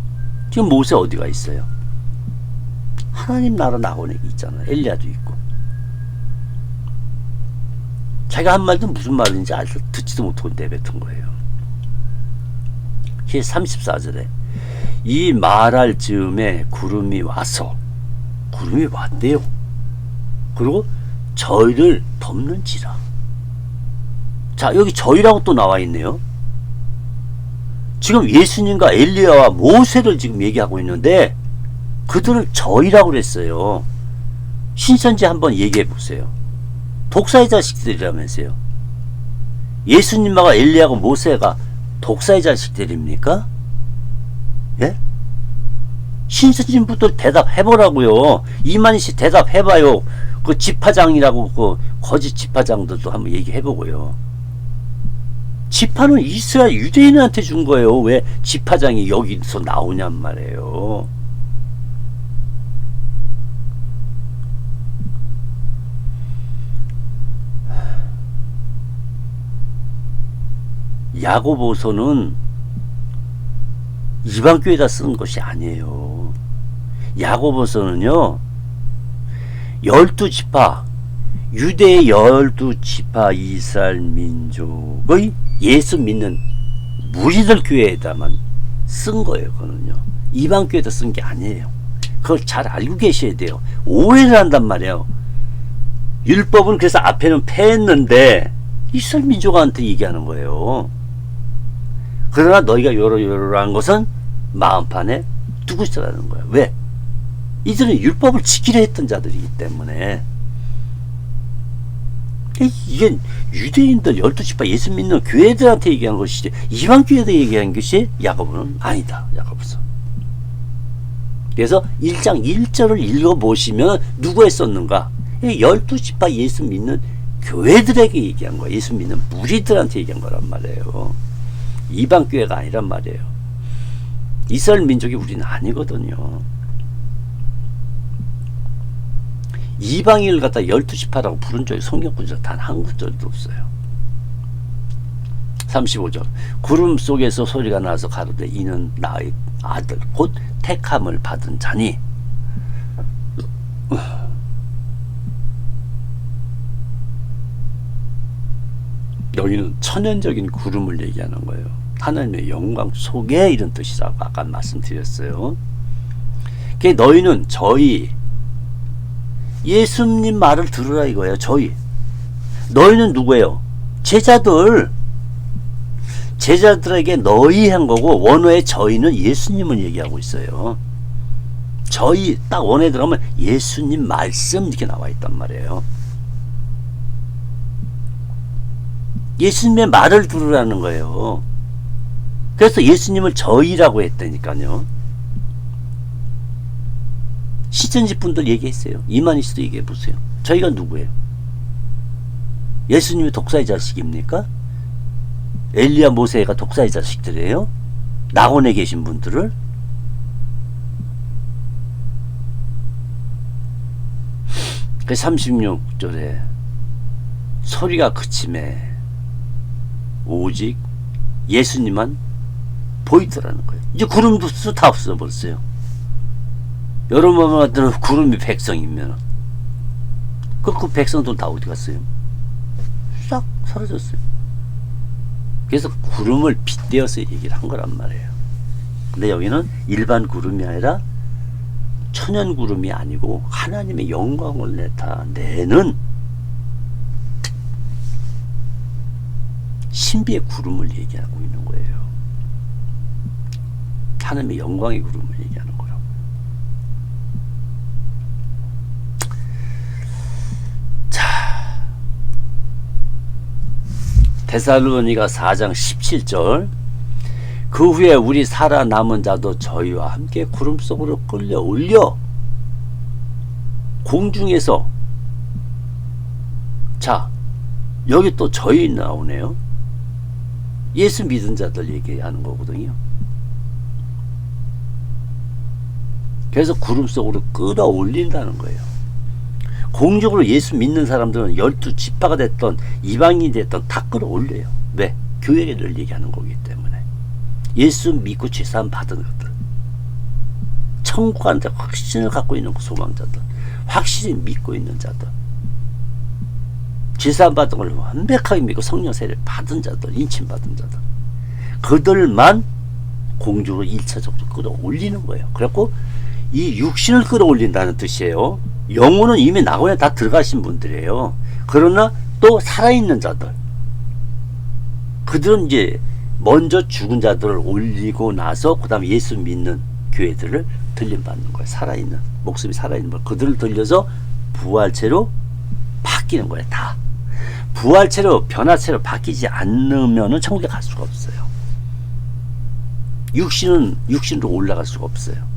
지금 모세 어디가 있어요? 하나님 나라 나오는 게 있잖아요. 엘리야도 있고. 자기가 한 말도 무슨 말인지 듣지도 못하고 내뱉은 거예요. 34절에 이 말할 즈음에 구름이 와서, 구름이 왔대요. 그리고 저희를 덮는지라. 자, 여기 저희라고 또 나와 있네요. 지금 예수님과 엘리야와 모세를 지금 얘기하고 있는데 그들을 저희라고 그랬어요. 신천지 한번 얘기해 보세요. 독사의 자식들이라면서요. 예수님과 엘리야하고 모세가 독사의 자식들입니까? 예? 신천지분들 대답해보라고요. 이만희 씨 대답해봐요. 그 지파장이라고 그 거짓 지파장들도 한번 얘기해보고요. 지파는 이스라엘 유대인한테 준 거예요. 왜 지파장이 여기서 나오냔 말이에요. 야고보서는 이방교회에다 쓰는 것이 아니에요. 야고보서는요 12지파 유대의 12지파 이스라엘 민족의 예수 믿는 무리들 교회에다만 쓴 거예요. 그거는요. 이방 교회에서 쓴 게 아니에요. 그걸 잘 알고 계셔야 돼요. 오해를 한단 말이에요. 율법은 그래서 앞에는 패했는데 이스라엘 민족한테 얘기하는 거예요. 그러나 너희가 요러요러한 것은 마음판에 두고 있으라는 거예요. 왜? 이들은 율법을 지키려 했던 자들이기 때문에. 이게 유대인들 12지파 예수 믿는 교회들한테 얘기한 것이지 이방 교회들 얘기한 것이 야고보는 아니다. 야고보서. 그래서 1장 1절을 읽어보시면 누구에 썼는가? 12지파 예수 믿는 교회들에게 얘기한 거야. 예수 믿는 무리들한테 얘기한 거란 말이에요. 이방 교회가 아니란 말이에요. 이스라엘 민족이 우리는 아니거든요. 이방인을 갖다 12지파라고 부른 적이 성경 구절 단 한 구절도 없어요. 35절 구름 속에서 소리가 나서 가로되 이는 나의 아들 곧 택함을 받은 자니. 여기는 천연적인 구름을 얘기하는 거예요. 하나님의 영광 속에 이런 뜻이라고 아까 말씀드렸어요. 너희는 저희 예수님 말을 들으라 이거예요. 저희. 너희는 누구예요? 제자들에게 너희 한 거고 원어의 저희는 예수님을 얘기하고 있어요. 저희 딱 원어에 들어가면 예수님 말씀 이렇게 나와 있단 말이에요. 예수님의 말을 들으라는 거예요. 그래서 예수님을 저희라고 했다니까요. 시전지 분들 얘기했어요. 이만희 씨도 얘기해 보세요. 저희가 누구예요? 예수님이 독사의 자식입니까? 엘리야 모세가 독사의 자식들이에요? 낙원에 계신 분들을? 그 36절에 소리가 그침에 오직 예수님만 보이더라는 거예요. 이제 구름도 다 없어버렸어요. 여러분 같은 구름이 백성이면 그 백성들 다 어디 갔어요? 싹 사라졌어요. 그래서 구름을 빗대어서 얘기를 한 거란 말이에요. 근데 여기는 일반 구름이 아니라 천연 구름이 아니고 하나님의 영광을 나타내는 신비의 구름을 얘기하고 있는 거예요. 하나님의 영광의 구름을 얘기하는 거예요. 데살로니가 4장 17절 그 후에 우리 살아남은 자도 저희와 함께 구름 속으로 끌려 올려 공중에서 자 여기 또 저희 나오네요. 예수 믿은 자들 얘기하는 거거든요. 그래서 구름 속으로 끌어올린다는 거예요. 공적으로 예수 믿는 사람들은 12지파가 됐던 이방인이 됐던 다 끌어올려요. 왜? 교회를 얘기하는 거기 때문에. 예수 믿고 죄사함 받은 것들, 천국 가는 데 확신을 갖고 있는 소망자들, 확실히 믿고 있는 자들, 죄사함 받은 걸 완벽하게 믿고 성령 세례를 받은 자들, 인침 받은 자들, 그들만 공주로 1차적으로 끌어올리는 거예요. 그래갖고 이 육신을 끌어올린다는 뜻이에요. 영혼은 이미 낙원에 다 들어가신 분들이에요. 그러나 또 살아있는 자들, 그들은 이제 먼저 죽은 자들을 올리고 나서 그 다음에 예수 믿는 교회들을 들림받는 거예요. 살아있는, 목숨이 살아있는 분, 그들을 들려서 부활체로 바뀌는 거예요. 다 부활체로, 변화체로 바뀌지 않으면 천국에 갈 수가 없어요. 육신은 육신으로 올라갈 수가 없어요.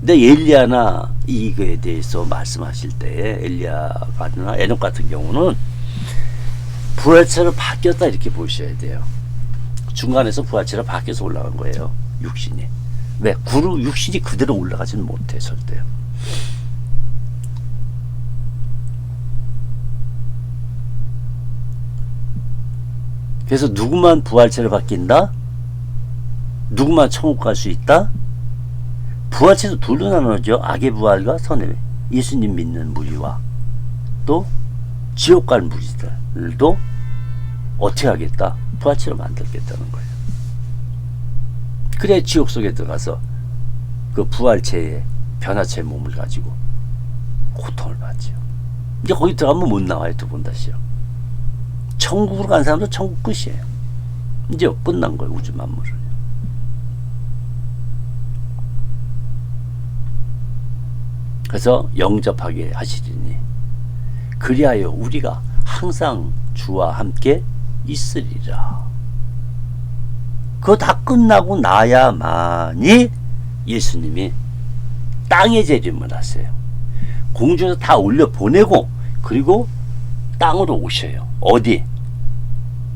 근데 엘리야나 이거에 대해서 말씀하실 때 엘리야나 에녹 같은 경우는 부활체로 바뀌었다 이렇게 보셔야 돼요. 중간에서 부활체로 바뀌어서 올라간 거예요. 육신이. 왜? 육신이 그대로 올라가지는 못해 절대요. 그래서 누구만 부활체로 바뀐다? 누구만 천국 갈 수 있다? 부활체도 둘로 나누죠. 악의 부활과 선의, 예수님 믿는 무리와 또 지옥 갈 무리들도 어떻게 하겠다? 부활체로 만들겠다는 거예요. 그래 지옥 속에 들어가서 그 부활체의 변화체의 몸을 가지고 고통을 받죠. 이제 거기 들어가면 못 나와요. 두 번 다시요. 천국으로 간 사람도 천국 끝이에요. 이제 끝난 거예요. 우주 만물을. 그래서 영접하게 하시리니 그리하여 우리가 항상 주와 함께 있으리라. 그거 다 끝나고 나야만이 예수님이 땅에 재림을 하세요. 공중에서 다 올려보내고 그리고 땅으로 오셔요. 어디?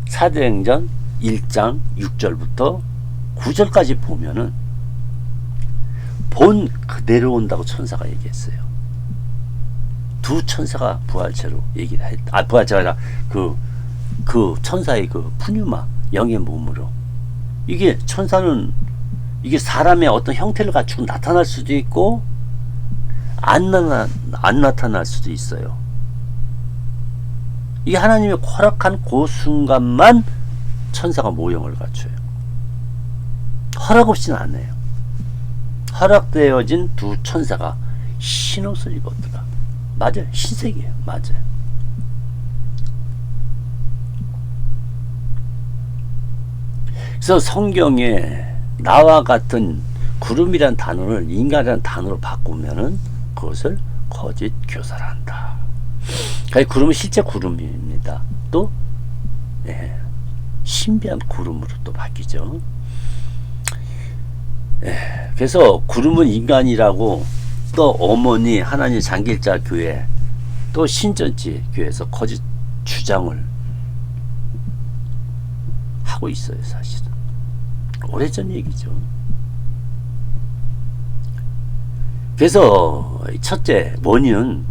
사도행전 1장 6절부터 9절까지 보면은 본 그대로 온다고 천사가 얘기했어요. 두 천사가 부활체로 얘기를 했다. 부활체가 아니라 그 천사의 그 푸뉴마 영의 몸으로. 이게 천사는 이게 사람의 어떤 형태를 갖추고 나타날 수도 있고 안 나타날 수도 있어요. 이게 하나님의 허락한 그 순간만 천사가 모형을 갖춰요. 허락 없이는 안 해요. 허락되어진 두 천사가 흰옷을 입었더라. 맞아요. 흰색이에요. 맞아요. 그래서 성경에 나와 같은 구름이란 단어를 인간이란 단어로 바꾸면은 그것을 거짓 교사란다. 구름은 실제 구름입니다. 또 신비한 구름으로 또 바뀌죠. 그래서 구름은 인간이라고 또 어머니 하나님 장길자 교회 또 신전지 교회에서 거짓 주장을 하고 있어요. 사실은 오래전 얘기죠. 그래서 첫째 원인은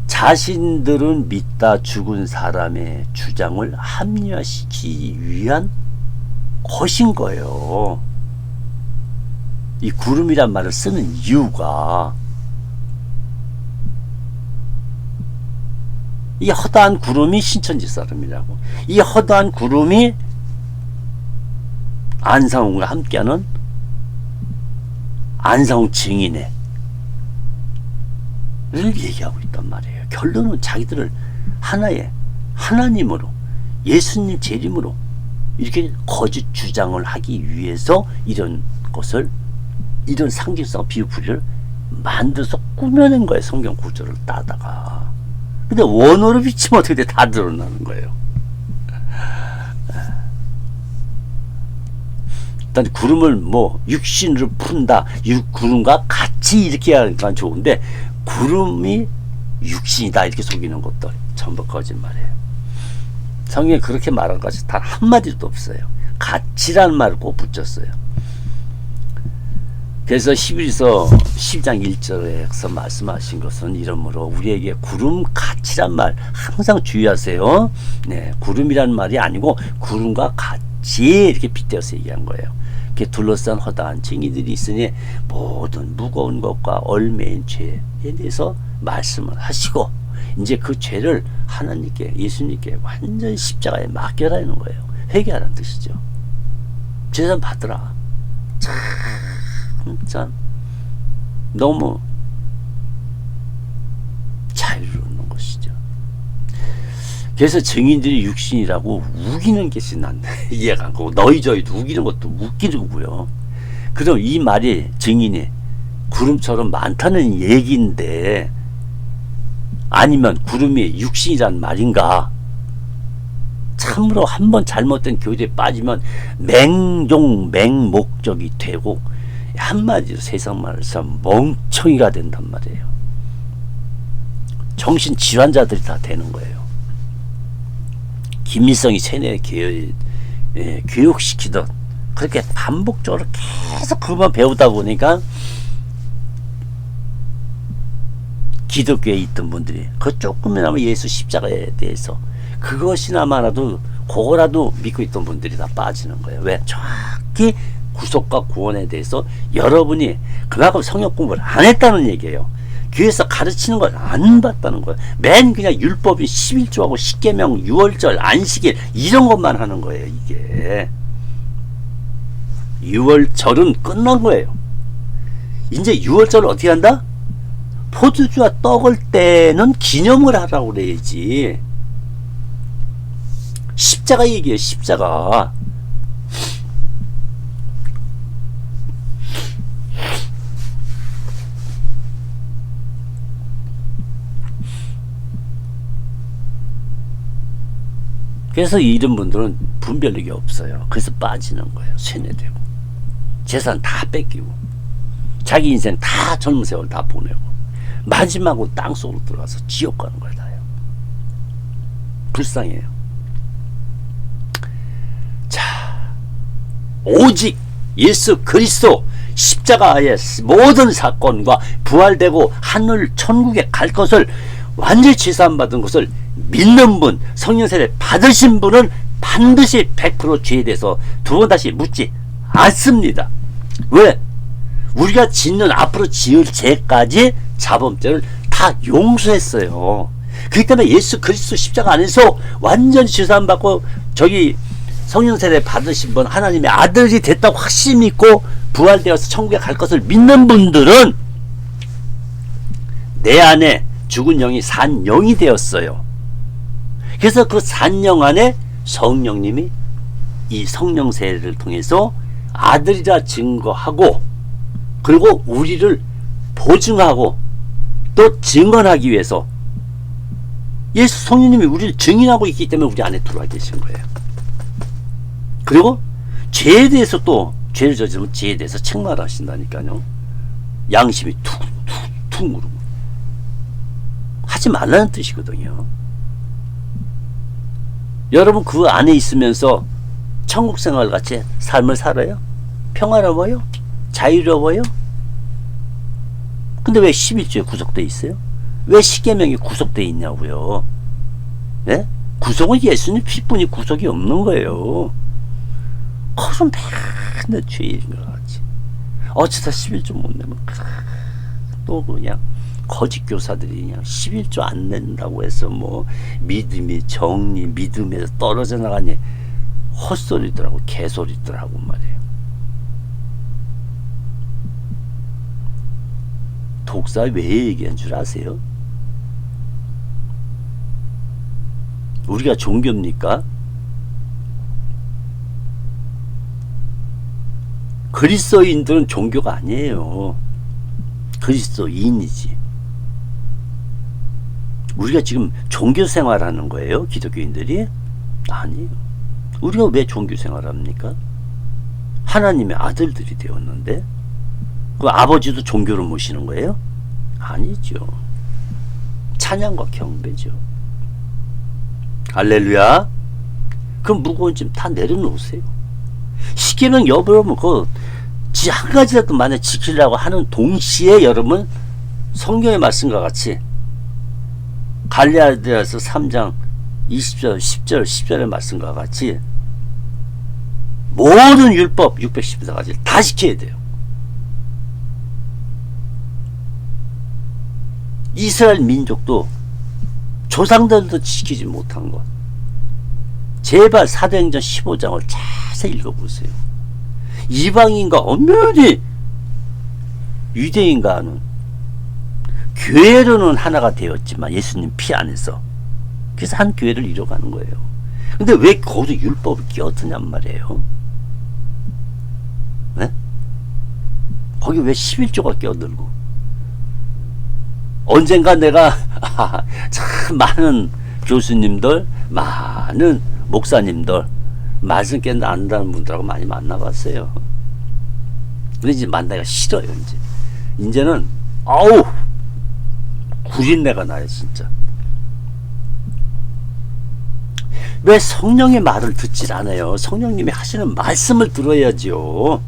자신들은 믿다 죽은 사람의 주장을 합리화시키기 위한 것인 거예요. 이 구름이란 말을 쓰는 이유가 이 허다한 구름이 신천지 사람이라고, 이 허다한 구름이 안상홍과 함께하는 안상홍 증인의 를 얘기하고 있단 말이에요. 결론은 자기들을 하나의 하나님으로 예수님 재림으로 이렇게 거짓 주장을 하기 위해서 이런 것을, 이런 상징성 비유풀이를 만들어서 꾸며낸 거예요. 성경 구절을 따다가. 근데 원어로 비치면 어떻게 돼? 다 드러나는 거예요. 일단 구름을 뭐 육신으로 푼다, 구름과 같이 이렇게 하니까 좋은데 구름이 육신이다 이렇게 속이는 것도 전부 거짓말이에요. 성경에 그렇게 말한 것이 단 한마디도 없어요. 같이라는 말을 꼭 붙였어요. 그래서 히브리서 10장 1절에서 말씀하신 것은 이러므로 우리에게 구름 같이란 말 항상 주의하세요. 네, 구름이란 말이 아니고 구름과 같이 이렇게 빗대어서 얘기한 거예요. 이렇게 둘러싼 허다한 증인들이 있으니 모든 무거운 것과 얼매인 죄에 대해서 말씀을 하시고 이제 그 죄를 하나님께, 예수님께 완전 십자가에 맡겨라는 거예요. 회개하라는 뜻이죠. 죄산 받으라. 참 너무 자유를 얻는 것이죠. 그래서 증인들이 육신이라고 우기는 것이 난 이해가 안 가고, 너희 저희도 우기는 것도 웃기고요. 그럼 이 말이 증인이 구름처럼 많다는 얘기인데 아니면 구름이 육신이란 말인가? 참으로 한번 잘못된 교리에 빠지면 맹목적이 되고 한마디로 세상 말해서 멍청이가 된단 말이에요. 정신질환자들이 다 되는 거예요. 김일성이 세뇌 교육시키던 그렇게 반복적으로 계속 그것만 배우다 보니까 기독교에 있던 분들이 그 조금이나마 예수 십자가에 대해서 그것이나마라도 그거라도 믿고 있던 분들이 다 빠지는 거예요. 왜? 정확히 구속과 구원에 대해서 여러분이 그만큼 성역 공부를 안 했다는 얘기예요. 교회에서 가르치는 걸 안 봤다는 거예요. 맨 그냥 율법이 11조하고 10계명, 6월절, 안식일 이런 것만 하는 거예요. 이게 유월절은 끝난 거예요. 이제 유월절을 어떻게 한다? 포도주와 떡을 떼는 기념을 하라고 그래야지. 십자가 얘기예요. 십자가. 그래서 이런 분들은 분별력이 없어요. 그래서 빠지는 거예요. 쇠뇌되고 재산 다 뺏기고 자기 인생 다 젊은 세월 다 보내고 마지막으로 땅속으로 들어가서 지옥 가는 거예요. 다요. 불쌍해요. 자, 오직 예수 그리스도 십자가의 모든 사건과 부활되고 하늘 천국에 갈 것을 완전히 죄사함받은 것을 믿는 분, 성령 세례 받으신 분은 반드시 100% 죄에 대해서 두 번 다시 묻지 않습니다. 왜? 우리가 짓는 앞으로 지을 죄까지 자범죄를 다 용서했어요. 그렇기 때문에 예수 그리스도 십자가 안에서 완전히 죄사함받고 저기 성령 세례 받으신 분, 하나님의 아들이 됐다고 확신 믿고 부활되어서 천국에 갈 것을 믿는 분들은 내 안에 죽은 영이 산 영이 되었어요. 그래서 그 산 영 안에 성령님이 이 성령 세례를 통해서 아들이라 증거하고 그리고 우리를 보증하고 또 증언하기 위해서 예수 성령님이 우리를 증인하고 있기 때문에 우리 안에 들어와 계신 거예요. 그리고 죄에 대해서 또 죄를 저지르면 죄에 대해서 책망하신다니까요. 양심이 툭툭툭 그러고 하지 말라는 뜻이거든요. 여러분 그 안에 있으면서 천국 생활 같이 삶을 살아요? 평화로워요? 자유로워요? 근데 왜 11조에 구속되어 있어요? 왜 십계명이 구속되어 있냐고요? 네? 구속은 예수님 피뿐이 구속이 없는 거예요. 그럼 맨날 죄인 것 같지. 어쩌다 11조 못 내면 또 그냥 거짓 교사들이 그냥 11조 안 낸다고 해서 뭐 믿음이 정리 믿음에서 떨어져 나가니 헛소리더라고 개소리더라고 말이에요. 독사 왜 얘기한 줄 아세요? 우리가 종교입니까? 그리스도인들은 종교가 아니에요. 그리스도인이지. 우리가 지금 종교 생활하는 거예요? 기독교인들이? 아니에요. 우리가 왜 종교 생활합니까? 하나님의 아들들이 되었는데 그 아버지도 종교를 모시는 거예요? 아니죠. 찬양과 경배죠. 할렐루야. 그 무거운 짐 다 내려놓으세요. 십계명 여러분 한 가지라도 만약 지키려고 하는 동시에 여러분 성경의 말씀과 같이 갈라디아서 3장 20절 10절 10절의 말씀과 같이 모든 율법 614가지를 다 지켜야 돼요. 이스라엘 민족도 조상들도 지키지 못한 것. 제발 사도행전 15장을 자세히 읽어보세요. 이방인과 엄연히 유대인과는 교회로는 하나가 되었지만 예수님 피 안에서 그래서 한 교회를 이뤄가는 거예요. 근데 왜 거기서 율법을 끼어드냔 말이에요. 네? 거기 왜 11조가 끼어들고 언젠가 내가 참 많은 교수님들 많은 목사님들 말씀 깨는 안다는 분들하고 많이 만나봤어요. 근데 이제 만나기가 싫어요. 이제는 아우 구린내가 나요 진짜. 왜 성령의 말을 듣질 않아요? 성령님이 하시는 말씀을 들어야죠.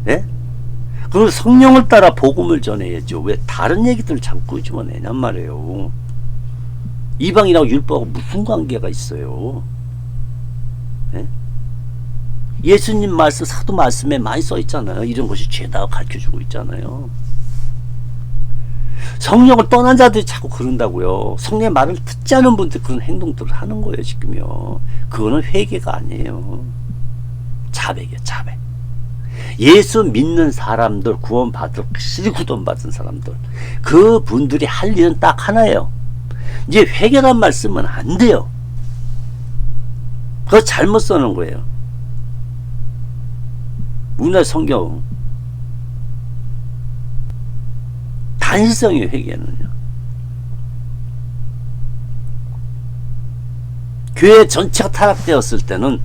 예? 그리고 성령을 따라 복음을 전해야죠. 왜 다른 얘기들을 자꾸 집어내냔 말이에요. 이방이라고 율법하고 무슨 관계가 있어요? 예? 예수님 말씀 사도 말씀에 많이 써 있잖아요. 이런 것이 죄다 가르쳐주고 있잖아요. 성령을 떠난 자들이 자꾸 그런다고요. 성령의 말을 듣지 않은 분들 그런 행동들을 하는 거예요 지금요. 그거는 회개가 아니에요. 자백이에요. 자백. 예수 믿는 사람들, 구원받을 확실히 구원받은 사람들, 그 분들이 할 일은 딱 하나예요. 이제 회개란 말 쓰면 안 돼요. 그거 잘못 써놓은 거예요. 우리나라 성경 단일성이에요. 회개는요. 교회 전체가 타락되었을 때는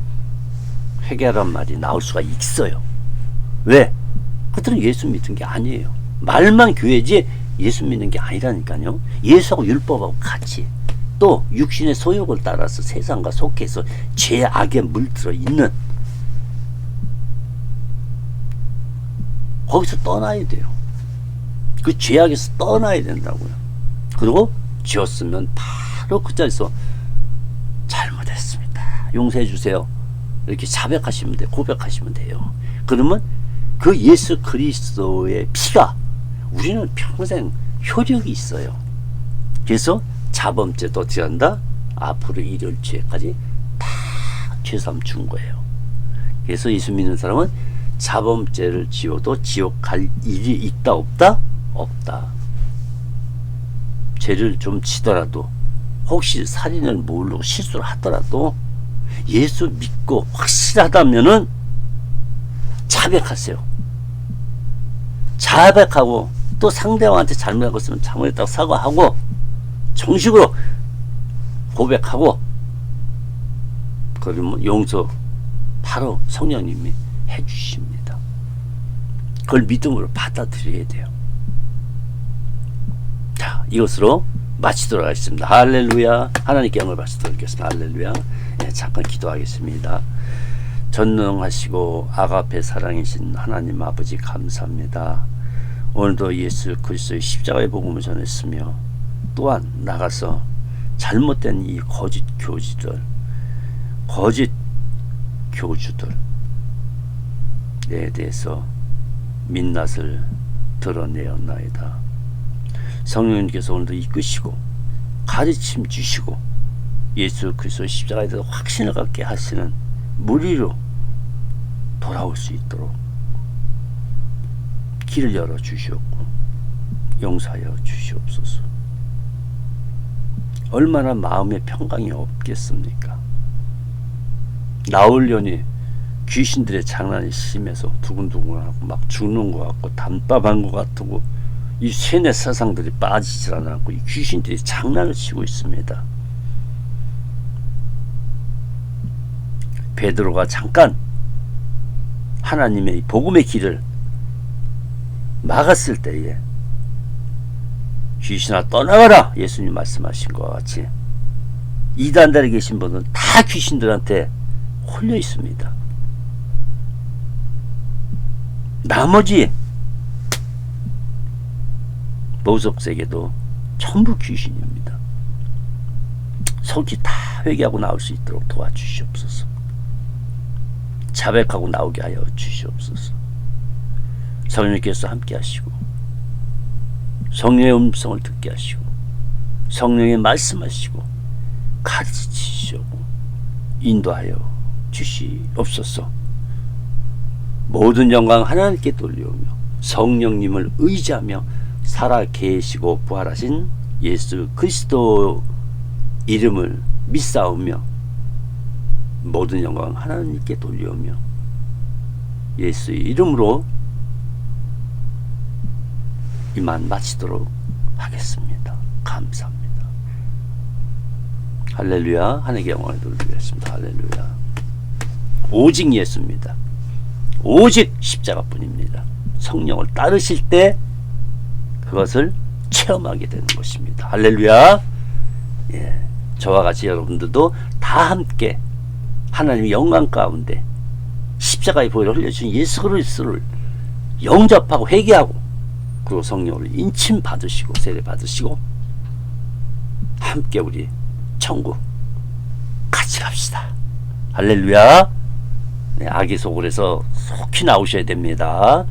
회개란 말이 나올 수가 있어요. 왜? 그들은 예수 믿은 게 아니에요. 말만 교회지 예수 믿는 게 아니라니까요. 예수하고 율법하고 같이 또 육신의 소욕을 따라서 세상과 속해서 죄악에 물들어 있는, 거기서 떠나야 돼요. 그 죄악에서 떠나야 된다고요. 그리고 지었으면 바로 그 자리에서 잘못했습니다, 용서해 주세요, 이렇게 자백하시면 돼요. 고백하시면 돼요. 그러면 그 예수 그리스도의 피가 우리는 평생 효력이 있어요. 그래서 자범죄도 어떻게 한다? 앞으로 이를 죄까지 다 죄삼 준 거예요. 그래서 예수 믿는 사람은 자범죄를 지어도 지옥 갈 일이 있다 없다? 없다. 죄를 좀 지더라도, 혹시 살인을 모르고 실수를 하더라도 예수 믿고 확실하다면은 자백하세요. 자백하고 또 상대방한테 잘못하고 있으면 잘못했다고 사과하고 정식으로 고백하고, 그러면 용서 바로 성령님이 해주십니다. 그걸 믿음으로 받아들여야 돼요. 자, 이것으로 마치도록 하겠습니다. 할렐루야. 하나님께 영광을 받도록 하겠습니다. 할렐루야. 네, 잠깐 기도하겠습니다. 전능하시고 아가페 사랑이신 하나님 아버지, 감사합니다. 오늘도 예수 그리스도의 십자가의 복음을 전했으며, 또한 나가서 잘못된 이 거짓 교주들에 대해서 민낯을 드러내었나이다. 성령님께서 오늘도 이끄시고 가르침 주시고 예수 그리스도의 십자가에 대해서 확신을 갖게 하시는 무리로 돌아올 수 있도록 길을 열어 주시옵고 용서하여 주시옵소서. 얼마나 마음의 평강이 없겠습니까? 나홀련이 귀신들의 장난이 심해서 두근두근하고 막 죽는 것 같고 담담한 것 같고, 이 세뇌 사상들이 빠지질 않았고 이 귀신들이 장난을 치고 있습니다. 베드로가 잠깐 하나님의 복음의 길을 막았을 때에 귀신아 떠나가라, 예수님 말씀하신 것과 같이 이단들에 계신 분은 다 귀신들한테 홀려 있습니다. 나머지 보석세계도 전부 귀신입니다. 속히 다 회개하고 나올 수 있도록 도와주시옵소서. 자백하고 나오게 하여 주시옵소서. 성령님께서 함께 하시고 성령의 음성을 듣게 하시고 성령의 말씀하시고 가르치시고 인도하여 주시옵소서. 모든 영광 하나님께 돌려오며 성령님을 의지하며 살아 계시고 부활하신 예수 그리스도 이름을 믿사오며 모든 영광 하나님께 돌려오며 예수의 이름으로 이만 마치도록 하겠습니다. 감사합니다. 할렐루야. 하나님께 영광을 돌리겠습니다. 할렐루야. 오직 예수입니다. 오직 십자가뿐입니다. 성령을 따르실 때 그것을 체험하게 되는 것입니다. 할렐루야. 예, 저와 같이 여러분들도 다 함께 하나님의 영광 가운데 십자가의 보혈을 흘려주신 예수 그리스도를 영접하고 회개하고 그리고 성령을 인침 받으시고 세례 받으시고 함께 우리 천국 같이 갑시다. 할렐루야. 네, 아기 속을에서 속히 나오셔야 됩니다.